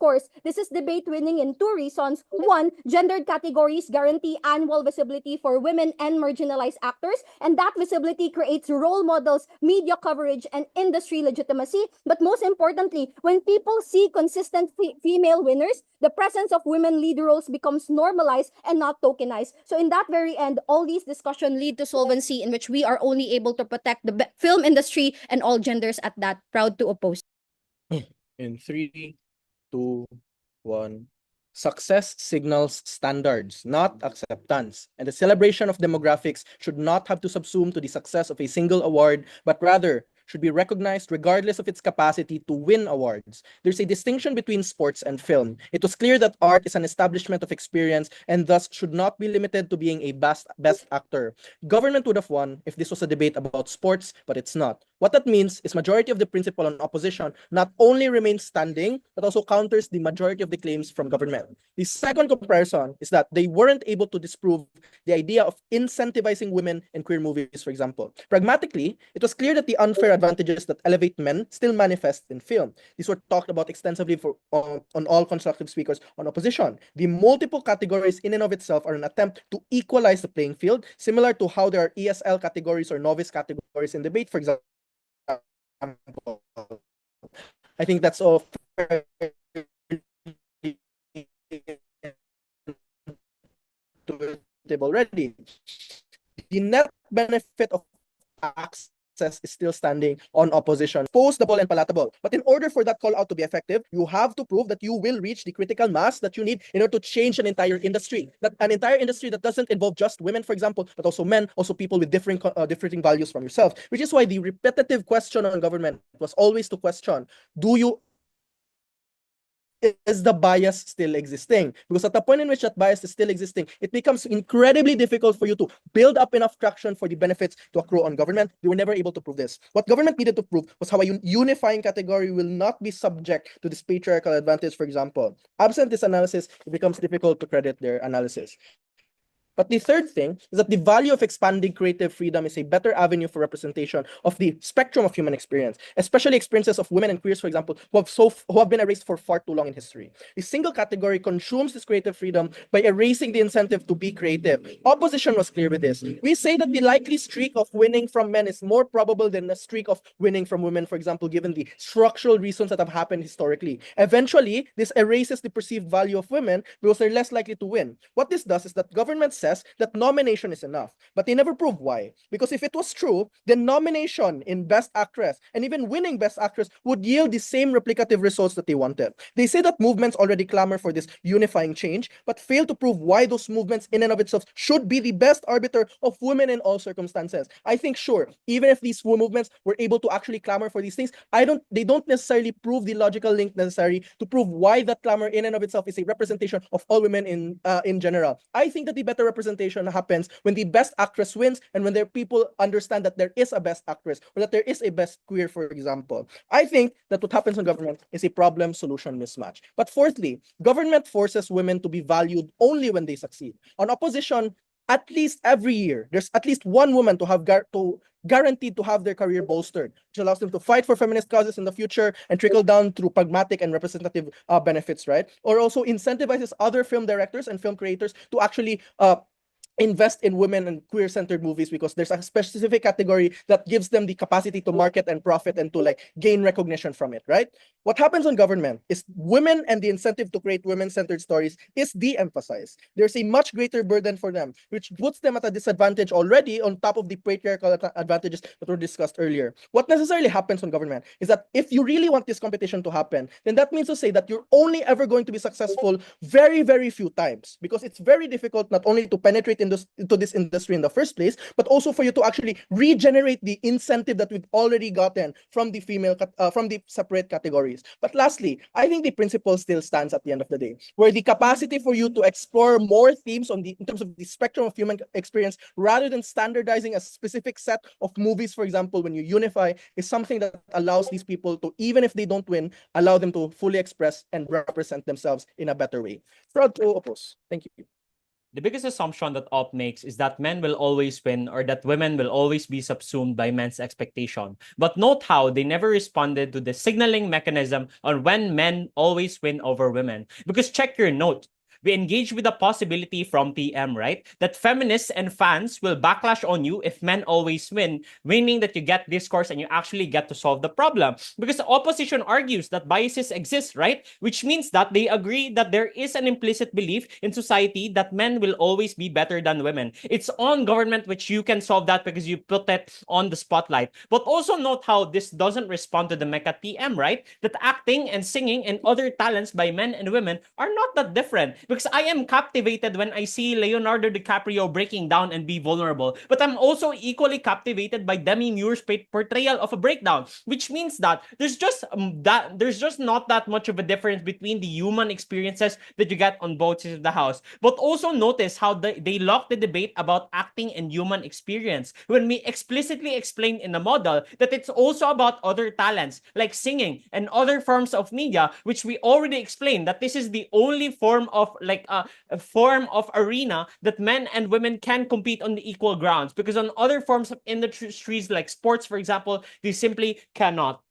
Course, this is debate winning in two reasons. One, gendered categories guarantee annual visibility for women and marginalized actors, and that visibility creates role models, media coverage, and industry legitimacy. But most importantly, when people see consistent female winners, the presence of women lead roles becomes normalized and not tokenized. So in that very end, all these discussions lead to solvency, in which we are only able to protect the film industry and all genders at that. Proud to oppose. In 3, 2, 1. Success signals standards, not acceptance. And the celebration of demographics should not have to subsume to the success of a single award, but rather should be recognized regardless of its capacity to win awards. There's a distinction between sports and film. It was clear that art is an establishment of experience and thus should not be limited to being a best actor. Government would have won if this was a debate about sports, but it's not. What that means is majority of the principle on opposition not only remains standing, but also counters the majority of the claims from government. The second comparison is that they weren't able to disprove the idea of incentivizing women in queer movies, for example. Pragmatically, it was clear that the unfair advantages that elevate men still manifest in film. These were talked about extensively on all constructive speakers on opposition. The multiple categories in and of itself are an attempt to equalize the playing field, similar to how there are ESL categories or novice categories in debate, for example. I think that's all already. The net benefit of access is still standing on opposition. Postable and palatable. But in order for that call out to be effective, you have to prove that you will reach the critical mass that you need in order to change an entire industry. That an entire industry that doesn't involve just women, for example, but also men, also people with differing values from yourself. Which is why the repetitive question on government was always to question, is the bias still existing? Because at the point in which that bias is still existing, it becomes incredibly difficult for you to build up enough traction for the benefits to accrue on government. They were never able to prove this. What government needed to prove was how a unifying category will not be subject to this patriarchal advantage, for example. Absent this analysis, it becomes difficult to credit their analysis. But the third thing is that the value of expanding creative freedom is a better avenue for representation of the spectrum of human experience, especially experiences of women and queers, for example, who have been erased for far too long in history. The single category consumes this creative freedom by erasing the incentive to be creative. Opposition was clear with this. We say that the likely streak of winning from men is more probable than the streak of winning from women, for example, given the structural reasons that have happened historically. Eventually, this erases the perceived value of women because they're less likely to win. What this does is that governments says that nomination is enough, but they never prove why. Because if it was true, then nomination in Best Actress and even winning Best Actress would yield the same replicative results that they wanted. They say that movements already clamor for this unifying change, but fail to prove why those movements in and of itself should be the best arbiter of women in all circumstances. I think sure, even if these movements were able to actually clamor for these things, they don't necessarily prove the logical link necessary to prove why that clamor in and of itself is a representation of all women in general. I think that the better representation happens when the best actress wins and when their people understand that there is a best actress or that there is a best queer, for example. I think that what happens in government is a problem-solution mismatch. But fourthly, government forces women to be valued only when they succeed. On opposition, at least every year, there's at least one woman to have guaranteed to have their career bolstered, which allows them to fight for feminist causes in the future and trickle down through pragmatic and representative benefits, right? Or also incentivizes other film directors and film creators to actually invest in women and queer-centered movies, because there's a specific category that gives them the capacity to market and profit and to like gain recognition from it, right? What happens on government is women and the incentive to create women-centered stories is de-emphasized. There's a much greater burden for them, which puts them at a disadvantage already on top of the patriarchal advantages that were discussed earlier. What necessarily happens on government is that if you really want this competition to happen, then that means to say that you're only ever going to be successful very, very few times, because it's very difficult not only to penetrate into this industry in the first place, but also for you to actually regenerate the incentive that we've already gotten from the from the separate categories. But lastly, I think the principle still stands at the end of the day, where the capacity for you to explore more themes in terms of the spectrum of human experience, rather than standardizing a specific set of movies, for example, when you unify, is something that allows these people to, even if they don't win, allow them to fully express and represent themselves in a better way. Proud to oppose. Thank you. The biggest assumption that op makes is that men will always win, or that women will always be subsumed by men's expectation. But note how they never responded to the signaling mechanism on when men always win over women. Because check your note. We engage with the possibility from PM, right? That feminists and fans will backlash on you if men always win, meaning that you get discourse and you actually get to solve the problem. Because the opposition argues that biases exist, right? Which means that they agree that there is an implicit belief in society that men will always be better than women. It's on government which you can solve that because you put it on the spotlight. But also note how this doesn't respond to the mecha PM, right? That acting and singing and other talents by men and women are not that different. Because I am captivated when I see Leonardo DiCaprio breaking down and be vulnerable. But I'm also equally captivated by Demi Moore's portrayal of a breakdown, which means that there's just not that much of a difference between the human experiences that you get on both sides of the house. But also notice how they lock the debate about acting and human experience when we explicitly explain in the model that it's also about other talents like singing and other forms of media, which we already explained that this is the only form of a form of arena that men and women can compete on the equal grounds, because on other forms of industries like sports, for example, they simply cannot.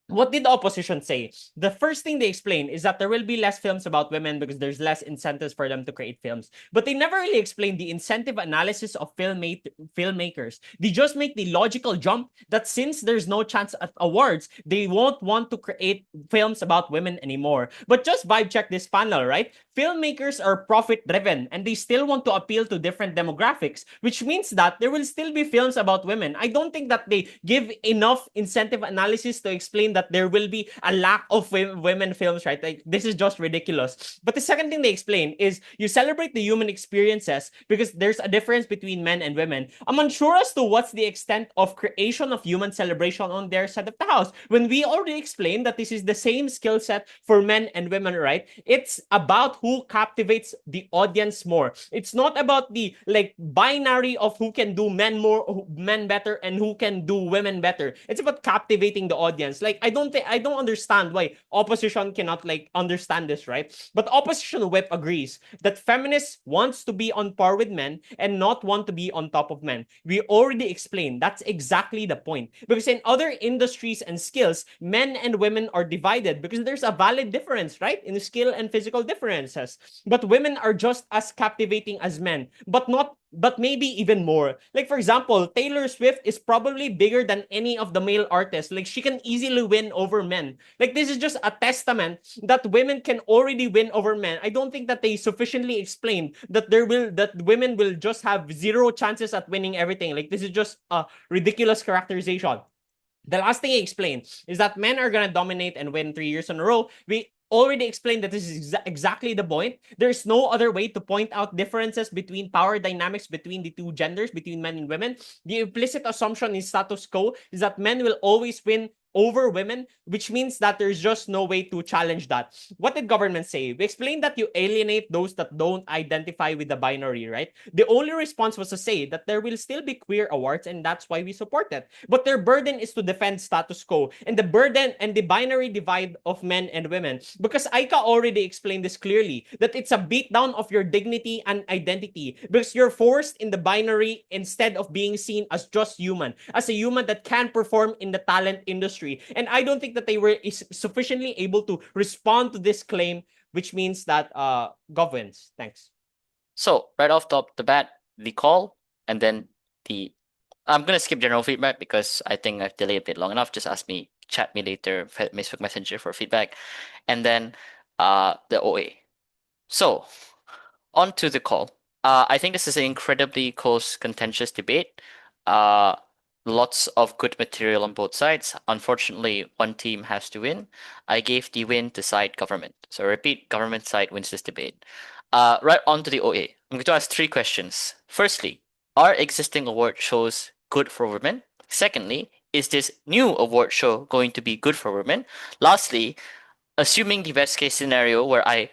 What did the opposition say? The first thing they explain is that there will be less films about women because there's less incentives for them to create films. But they never really explain the incentive analysis of filmmakers. They just make the logical jump that since there's no chance at awards, they won't want to create films about women anymore. But just vibe check this panel, right? Filmmakers are profit driven and they still want to appeal to different demographics, which means that there will still be films about women. I don't think that they give enough incentive analysis to explain that there will be a lack of women films, right? Like, this is just ridiculous. But the second thing they explain is you celebrate the human experiences because there's a difference between men and women. I'm unsure as to what's the extent of creation of human celebration on their side of the house, when we already explained that this is the same skill set for men and women, right? It's about who captivates the audience more. It's not about the like binary of who can do men better and who can do women better. It's about captivating the audience. Like, I don't understand why opposition cannot like understand this, right? But opposition whip agrees that feminists wants to be on par with men and not want to be on top of men. We already explained that's exactly the point, because in other industries and skills, men and women are divided because there's a valid difference, right, in skill and physical differences. But women are just as captivating as men, but maybe even more. Like, for example, Taylor Swift is probably bigger than any of the male artists. Like, she can easily win over men. Like, this is just a testament that women can already win over men. I don't think that they sufficiently explained that women will just have zero chances at winning everything. Like, this is just a ridiculous characterization. The last thing he explained is that men are going to dominate and win 3 years in a row. We already explained that this is exactly the point. There's no other way to point out differences between power dynamics between the two genders, between men and women. The implicit assumption in status quo is that men will always win over women, which means that there's just no way to challenge that. What did government say? We explained that you alienate those that don't identify with the binary, right? The only response was to say that there will still be queer awards, and that's why we support it. But their burden is to defend status quo and the burden and the binary divide of men and women. Because Aika already explained this clearly, that it's a beatdown of your dignity and identity because you're forced in the binary instead of being seen as just human, as a human that can perform in the talent industry. And I don't think that they were sufficiently able to respond to this claim, which means that governs. Thanks. So right off the bat, the call, and then the I'm gonna skip general feedback because I think I've delayed a bit long enough. Just chat me later, Facebook Messenger for feedback, and then the OA. So on to the call. I think this is an incredibly close, contentious debate. Lots of good material on both sides. Unfortunately, one team has to win. I gave the win to side government. So repeat, government side wins this debate. Right on to the OA. I'm going to ask 3 questions. Firstly, are existing award shows good for women? Secondly, is this new award show going to be good for women? Lastly, assuming the best case scenario where I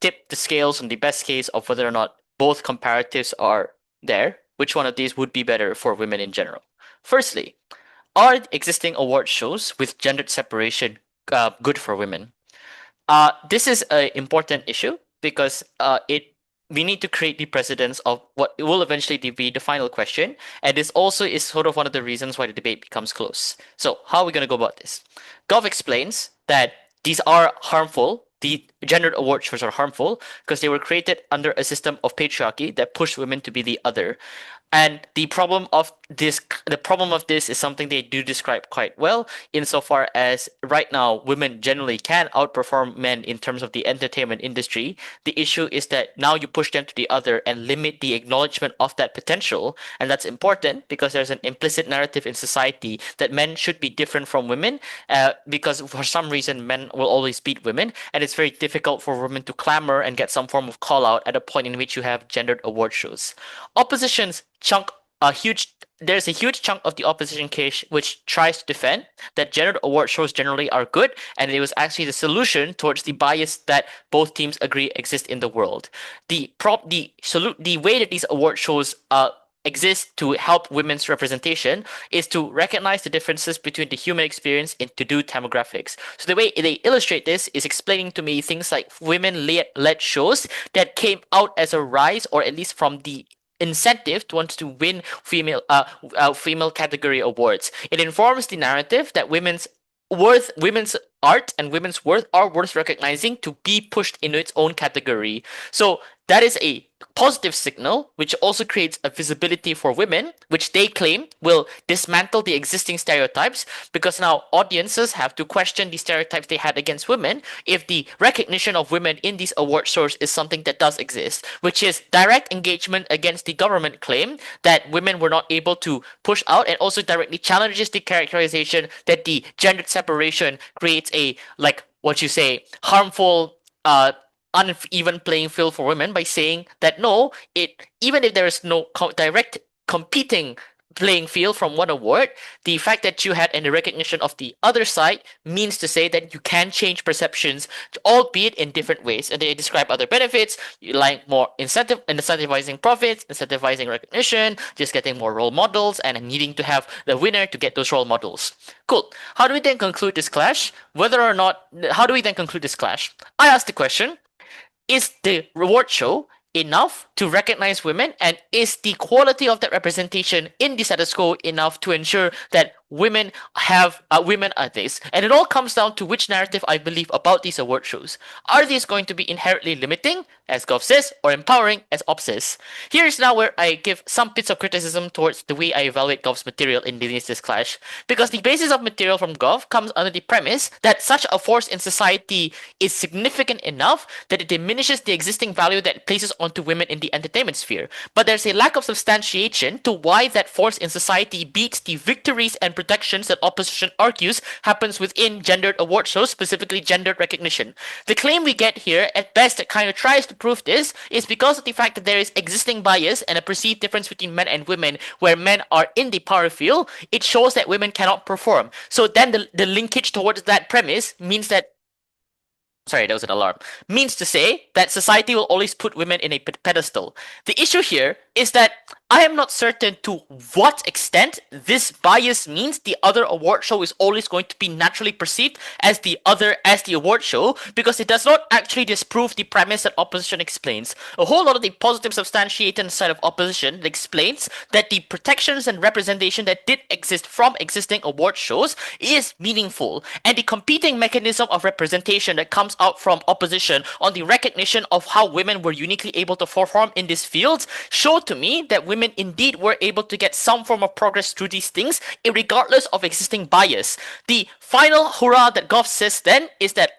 tip the scales on the best case of whether or not both comparatives are there, which one of these would be better for women in general? Firstly, are existing award shows with gendered separation good for women? This is an important issue because we need to create the precedence of what will eventually be the final question, and this also is sort of one of the reasons why the debate becomes close. So how are we going to go about this? Gov explains that these are harmful. The gendered award shows are harmful because they were created under a system of patriarchy that pushed women to be the other. And the problem of this is something they do describe quite well, insofar as right now women generally can outperform men in terms of the entertainment industry. The issue is that now you push them to the other and limit the acknowledgement of that potential, and that's important because there's an implicit narrative in society that men should be different from women, because for some reason men will always beat women, and it's very difficult for women to clamor and get some form of call out at a point in which you have gendered award shows. Opposition's there's a huge chunk of the opposition case which tries to defend that gendered award shows generally are good, and it was actually the solution towards the bias that both teams agree exists in the world. The way that these award shows exist to help women's representation is to recognize the differences between the human experience and to do demographics. So the way they illustrate this is explaining to me things like women-led shows that came out as a rise, or at least from the incentive to want to win female category awards. It informs the narrative that women's art and women's worth are worth recognizing to be pushed into its own category. So that is a positive signal, which also creates a visibility for women, which they claim will dismantle the existing stereotypes, because now audiences have to question the stereotypes they had against women if the recognition of women in these award shows is something that does exist, which is direct engagement against the government claim that women were not able to push out, and also directly challenges the characterization that the gendered separation creates a, like what you say, harmful uneven playing field for women by saying that no, even if there is no direct competing playing field from one award, the fact that you had a recognition of the other side means to say that you can change perceptions, albeit in different ways. And they describe other benefits, like more incentivizing profits, incentivizing recognition, just getting more role models, and needing to have the winner to get those role models. Cool. How do we then conclude this clash? How do we then conclude this clash? I asked the question, is the reward show enough to recognize women, and is the quality of that representation in the status quo enough to ensure that women are this? And it all comes down to which narrative I believe about these award shows. Are these going to be inherently limiting, as Gov says, or empowering, as Op says? Here is now where I give some bits of criticism towards the way I evaluate Gov's material in this clash, because the basis of material from Gov comes under the premise that such a force in society is significant enough that it diminishes the existing value that it places onto women in the entertainment sphere. But there's a lack of substantiation to why that force in society beats the victories and protections that opposition argues happens within gendered award shows, specifically gendered recognition. The claim we get here, at best, that kind of tries to prove this is because of the fact that there is existing bias and a perceived difference between men and women, where men are in the power field. It shows that women cannot perform. So then the linkage towards that premise means that, sorry, that was an alarm, means to say that society will always put women in a pedestal. The issue here is that I am not certain to what extent this bias means the other award show is always going to be naturally perceived as the award show, because it does not actually disprove the premise that opposition explains. A whole lot of the positive substantiated side of opposition explains that the protections and representation that did exist from existing award shows is meaningful, and the competing mechanism of representation that comes out from opposition on the recognition of how women were uniquely able to perform in these fields showed to me that women indeed were able to get some form of progress through these things, regardless of existing bias. The final hurrah that Goff says then is that,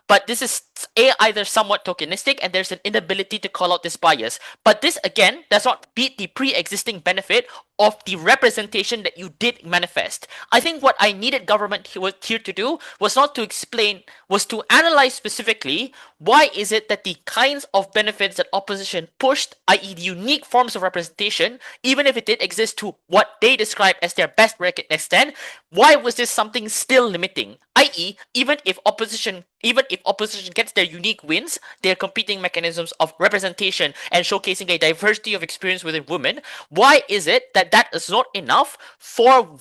but this is either somewhat tokenistic and there's an inability to call out this bias. But this again does not beat the pre-existing benefit of the representation that you did manifest. I think what I needed government here to do was not to explain, was to analyze specifically why is it that the kinds of benefits that opposition pushed, i.e. the unique forms of representation, even if it did exist to what they describe as their best extent, why was this something still limiting? I.e., even if opposition gets their unique wins, their competing mechanisms of representation and showcasing a diversity of experience within women, why is it that that is not enough for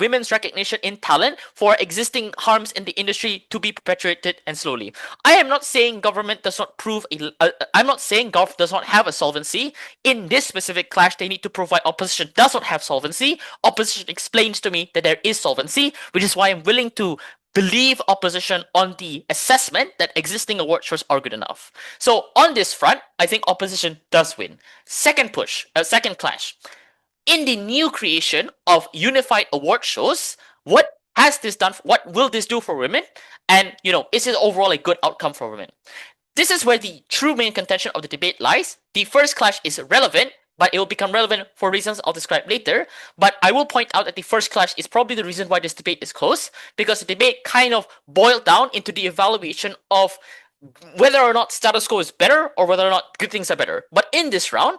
women's recognition in talent, for existing harms in the industry to be perpetuated and slowly? I am not saying government does not I'm not saying government does not have a solvency. In this specific clash, they need to provide opposition does not have solvency. Opposition explains to me that there is solvency, which is why I'm willing to believe opposition on the assessment that existing award shows are good enough. So on this front, I think opposition does win. Second clash. In the new creation of unified award shows, what will this do for women? And, is it overall a good outcome for women? This is where the true main contention of the debate lies. The first clash is relevant, but it will become relevant for reasons I'll describe later. But I will point out that the first clash is probably the reason why this debate is close, because the debate kind of boiled down into the evaluation of whether or not status quo is better or whether or not good things are better. But in this round,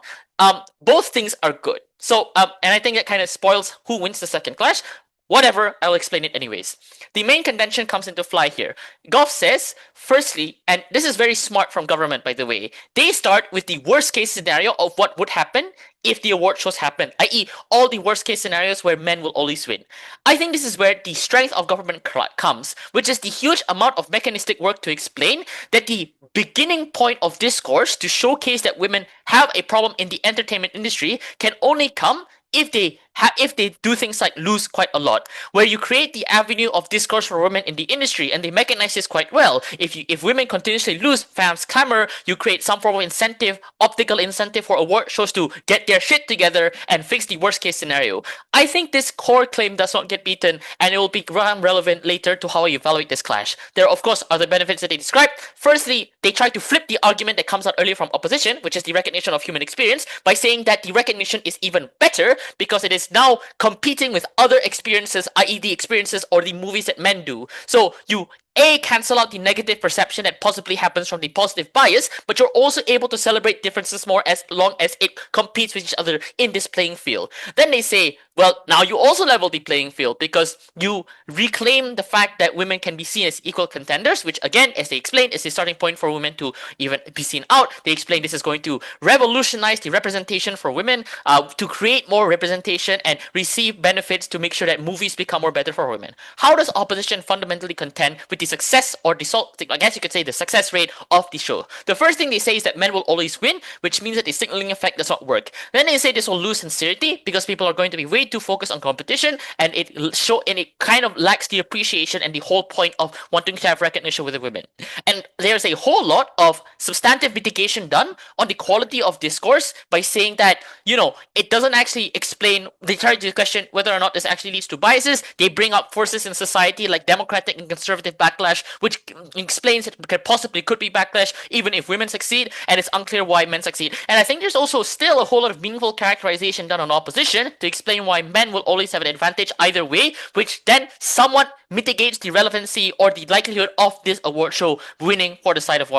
both things are good. So, and I think that kind of spoils who wins the second clash. Whatever, I'll explain it anyways. The main contention comes into fly here. Goff says, firstly, and this is very smart from government, by the way, they start with the worst case scenario of what would happen if the award shows happen, i.e. all the worst case scenarios where men will always win. I think this is where the strength of government comes, which is the huge amount of mechanistic work to explain that the beginning point of discourse to showcase that women have a problem in the entertainment industry can only come if they do things like lose quite a lot, where you create the avenue of discourse for women in the industry, and they mechanize this quite well. If women continuously lose, fans clamor, you create some form of incentive, optical incentive for award shows to get their shit together and fix the worst case scenario. I think this core claim does not get beaten, and it will become relevant later to how I evaluate this clash. There are of course other benefits that they describe. Firstly, they try to flip the argument that comes out earlier from opposition, which is the recognition of human experience, by saying that the recognition is even better because it is now competing with other experiences, i.e. the experiences or the movies that men do. So you cancel out the negative perception that possibly happens from the positive bias, but you're also able to celebrate differences more as long as it competes with each other in this playing field. Then they say, well, now you also level the playing field because you reclaim the fact that women can be seen as equal contenders, which again, as they explain, is the starting point for women to even be seen out. They explain this is going to revolutionize the representation for women, to create more representation and receive benefits to make sure that movies become more better for women. How does opposition fundamentally contend with the success, or I guess you could say the success rate of the show? The first thing they say is that men will always win, which means that the signaling effect does not work. Then they say this will lose sincerity because people are going to be way too focused on competition, and it kind of lacks the appreciation and the whole point of wanting to have recognition with the women. And there's a whole lot of substantive mitigation done on the quality of discourse by saying that, it doesn't actually explain. They try to question whether or not this actually leads to biases. They bring up forces in society like democratic and conservative backlash, which explains it possibly could be backlash even if women succeed, and it's unclear why men succeed. And I think there's also still a whole lot of meaningful characterization done on opposition to explain why why men will always have an advantage either way, which then somewhat mitigates the relevancy or the likelihood of this award show winning for the side of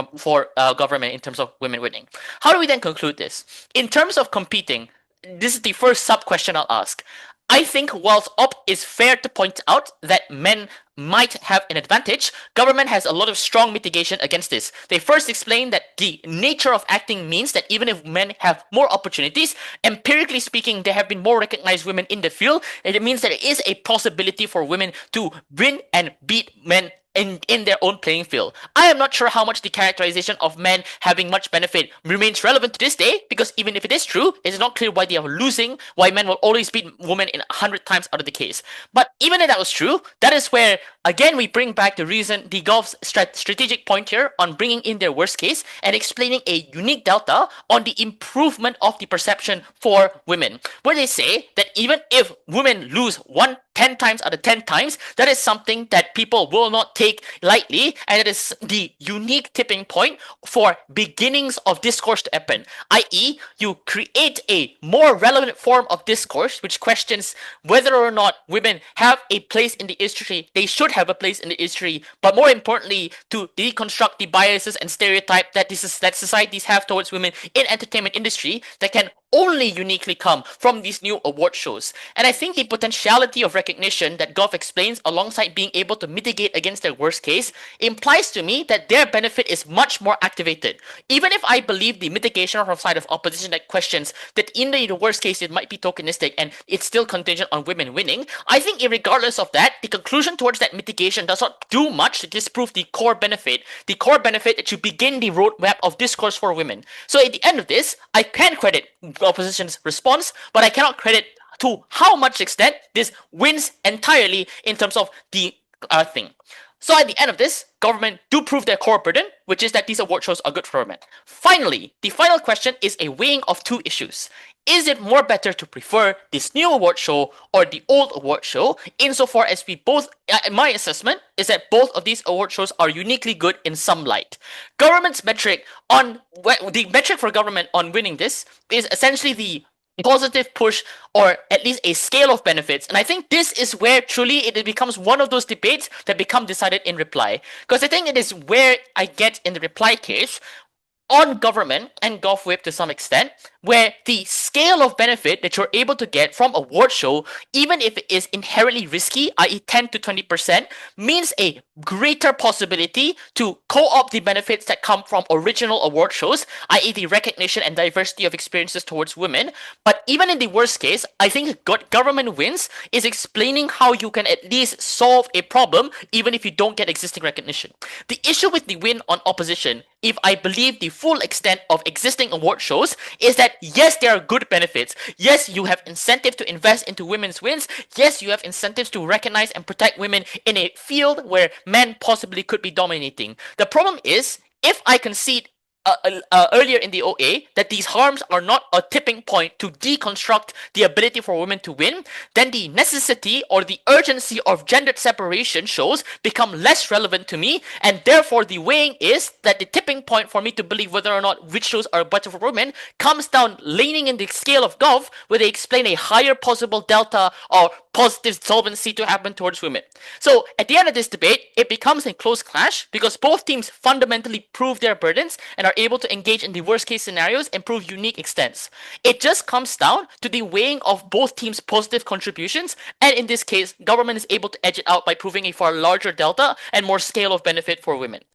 government in terms of women winning. How do we then conclude this? In terms of competing, this is the first sub question I'll ask. I think whilst is fair to point out that men might have an advantage, government has a lot of strong mitigation against this. They first explain that the nature of acting means that even if men have more opportunities, empirically speaking, there have been more recognized women in the field, and it means that there is a possibility for women to win and beat men in their own playing field. I am not sure how much the characterization of men having much benefit remains relevant to this day, because even if it is true, it's not clear why they are losing, why men will always beat women in 100 times out of the case. But even if that was true, that is where, again, we bring back the reason, the Gulf's strategic point here on bringing in their worst case and explaining a unique delta on the improvement of the perception for women, where they say that even if women lose 10 times out of 10 times, that is something that people will not take lightly, and it is the unique tipping point for beginnings of discourse to happen, i.e., you create a more relevant form of discourse which questions whether or not women have a place in the industry. They should have a place in the industry, but more importantly, to deconstruct the biases and stereotype that societies have towards women in entertainment industry that can only uniquely come from these new award shows. And I think the potentiality of recognition that Goff explains alongside being able to mitigate against their worst case implies to me that their benefit is much more activated. Even if I believe the mitigation from side of opposition that questions that in the worst case it might be tokenistic and it's still contingent on women winning, I think regardless of that, the conclusion towards that mitigation does not do much to disprove the core benefit that you begin the roadmap of discourse for women. So at the end of this, I can credit opposition's response, but I cannot credit to how much extent this wins entirely in terms of the thing. So at the end of this, government do prove their core burden, which is that these award shows are good for women. Finally, the final question is a weighing of two issues. Is it more better to prefer this new award show or the old award show, insofar as we both, my assessment is that both of these award shows are uniquely good in some light. The metric for government on winning this is essentially the positive push or at least a scale of benefits, and I think this is where truly it becomes one of those debates that become decided in reply, because I think it is where I get in the reply case on government and Golf Whip to some extent, where the scale of benefit that you're able to get from a award show, even if it is inherently risky, i.e. 10 to 20%, means a greater possibility to co-opt the benefits that come from original award shows, i.e. the recognition and diversity of experiences towards women. But even in the worst case, I think government wins is explaining how you can at least solve a problem even if you don't get existing recognition. The issue with the win on opposition, if I believe the full extent of existing award shows, is that yes, there are good benefits. Yes, you have incentive to invest into women's wins. Yes, you have incentives to recognize and protect women in a field where men possibly could be dominating. The problem is, if I concede earlier in the OA that these harms are not a tipping point to deconstruct the ability for women to win, then the necessity or the urgency of gendered separation shows become less relevant to me, and therefore the weighing is that the tipping point for me to believe whether or not which shows are better for women comes down leaning in the scale of Gov, where they explain a higher possible delta or positive solvency to happen towards women. So at the end of this debate, it becomes a close clash because both teams fundamentally prove their burdens and are able to engage in the worst case scenarios and prove unique extents. It just comes down to the weighing of both teams' positive contributions, and in this case, government is able to edge it out by proving a far larger delta and more scale of benefit for women.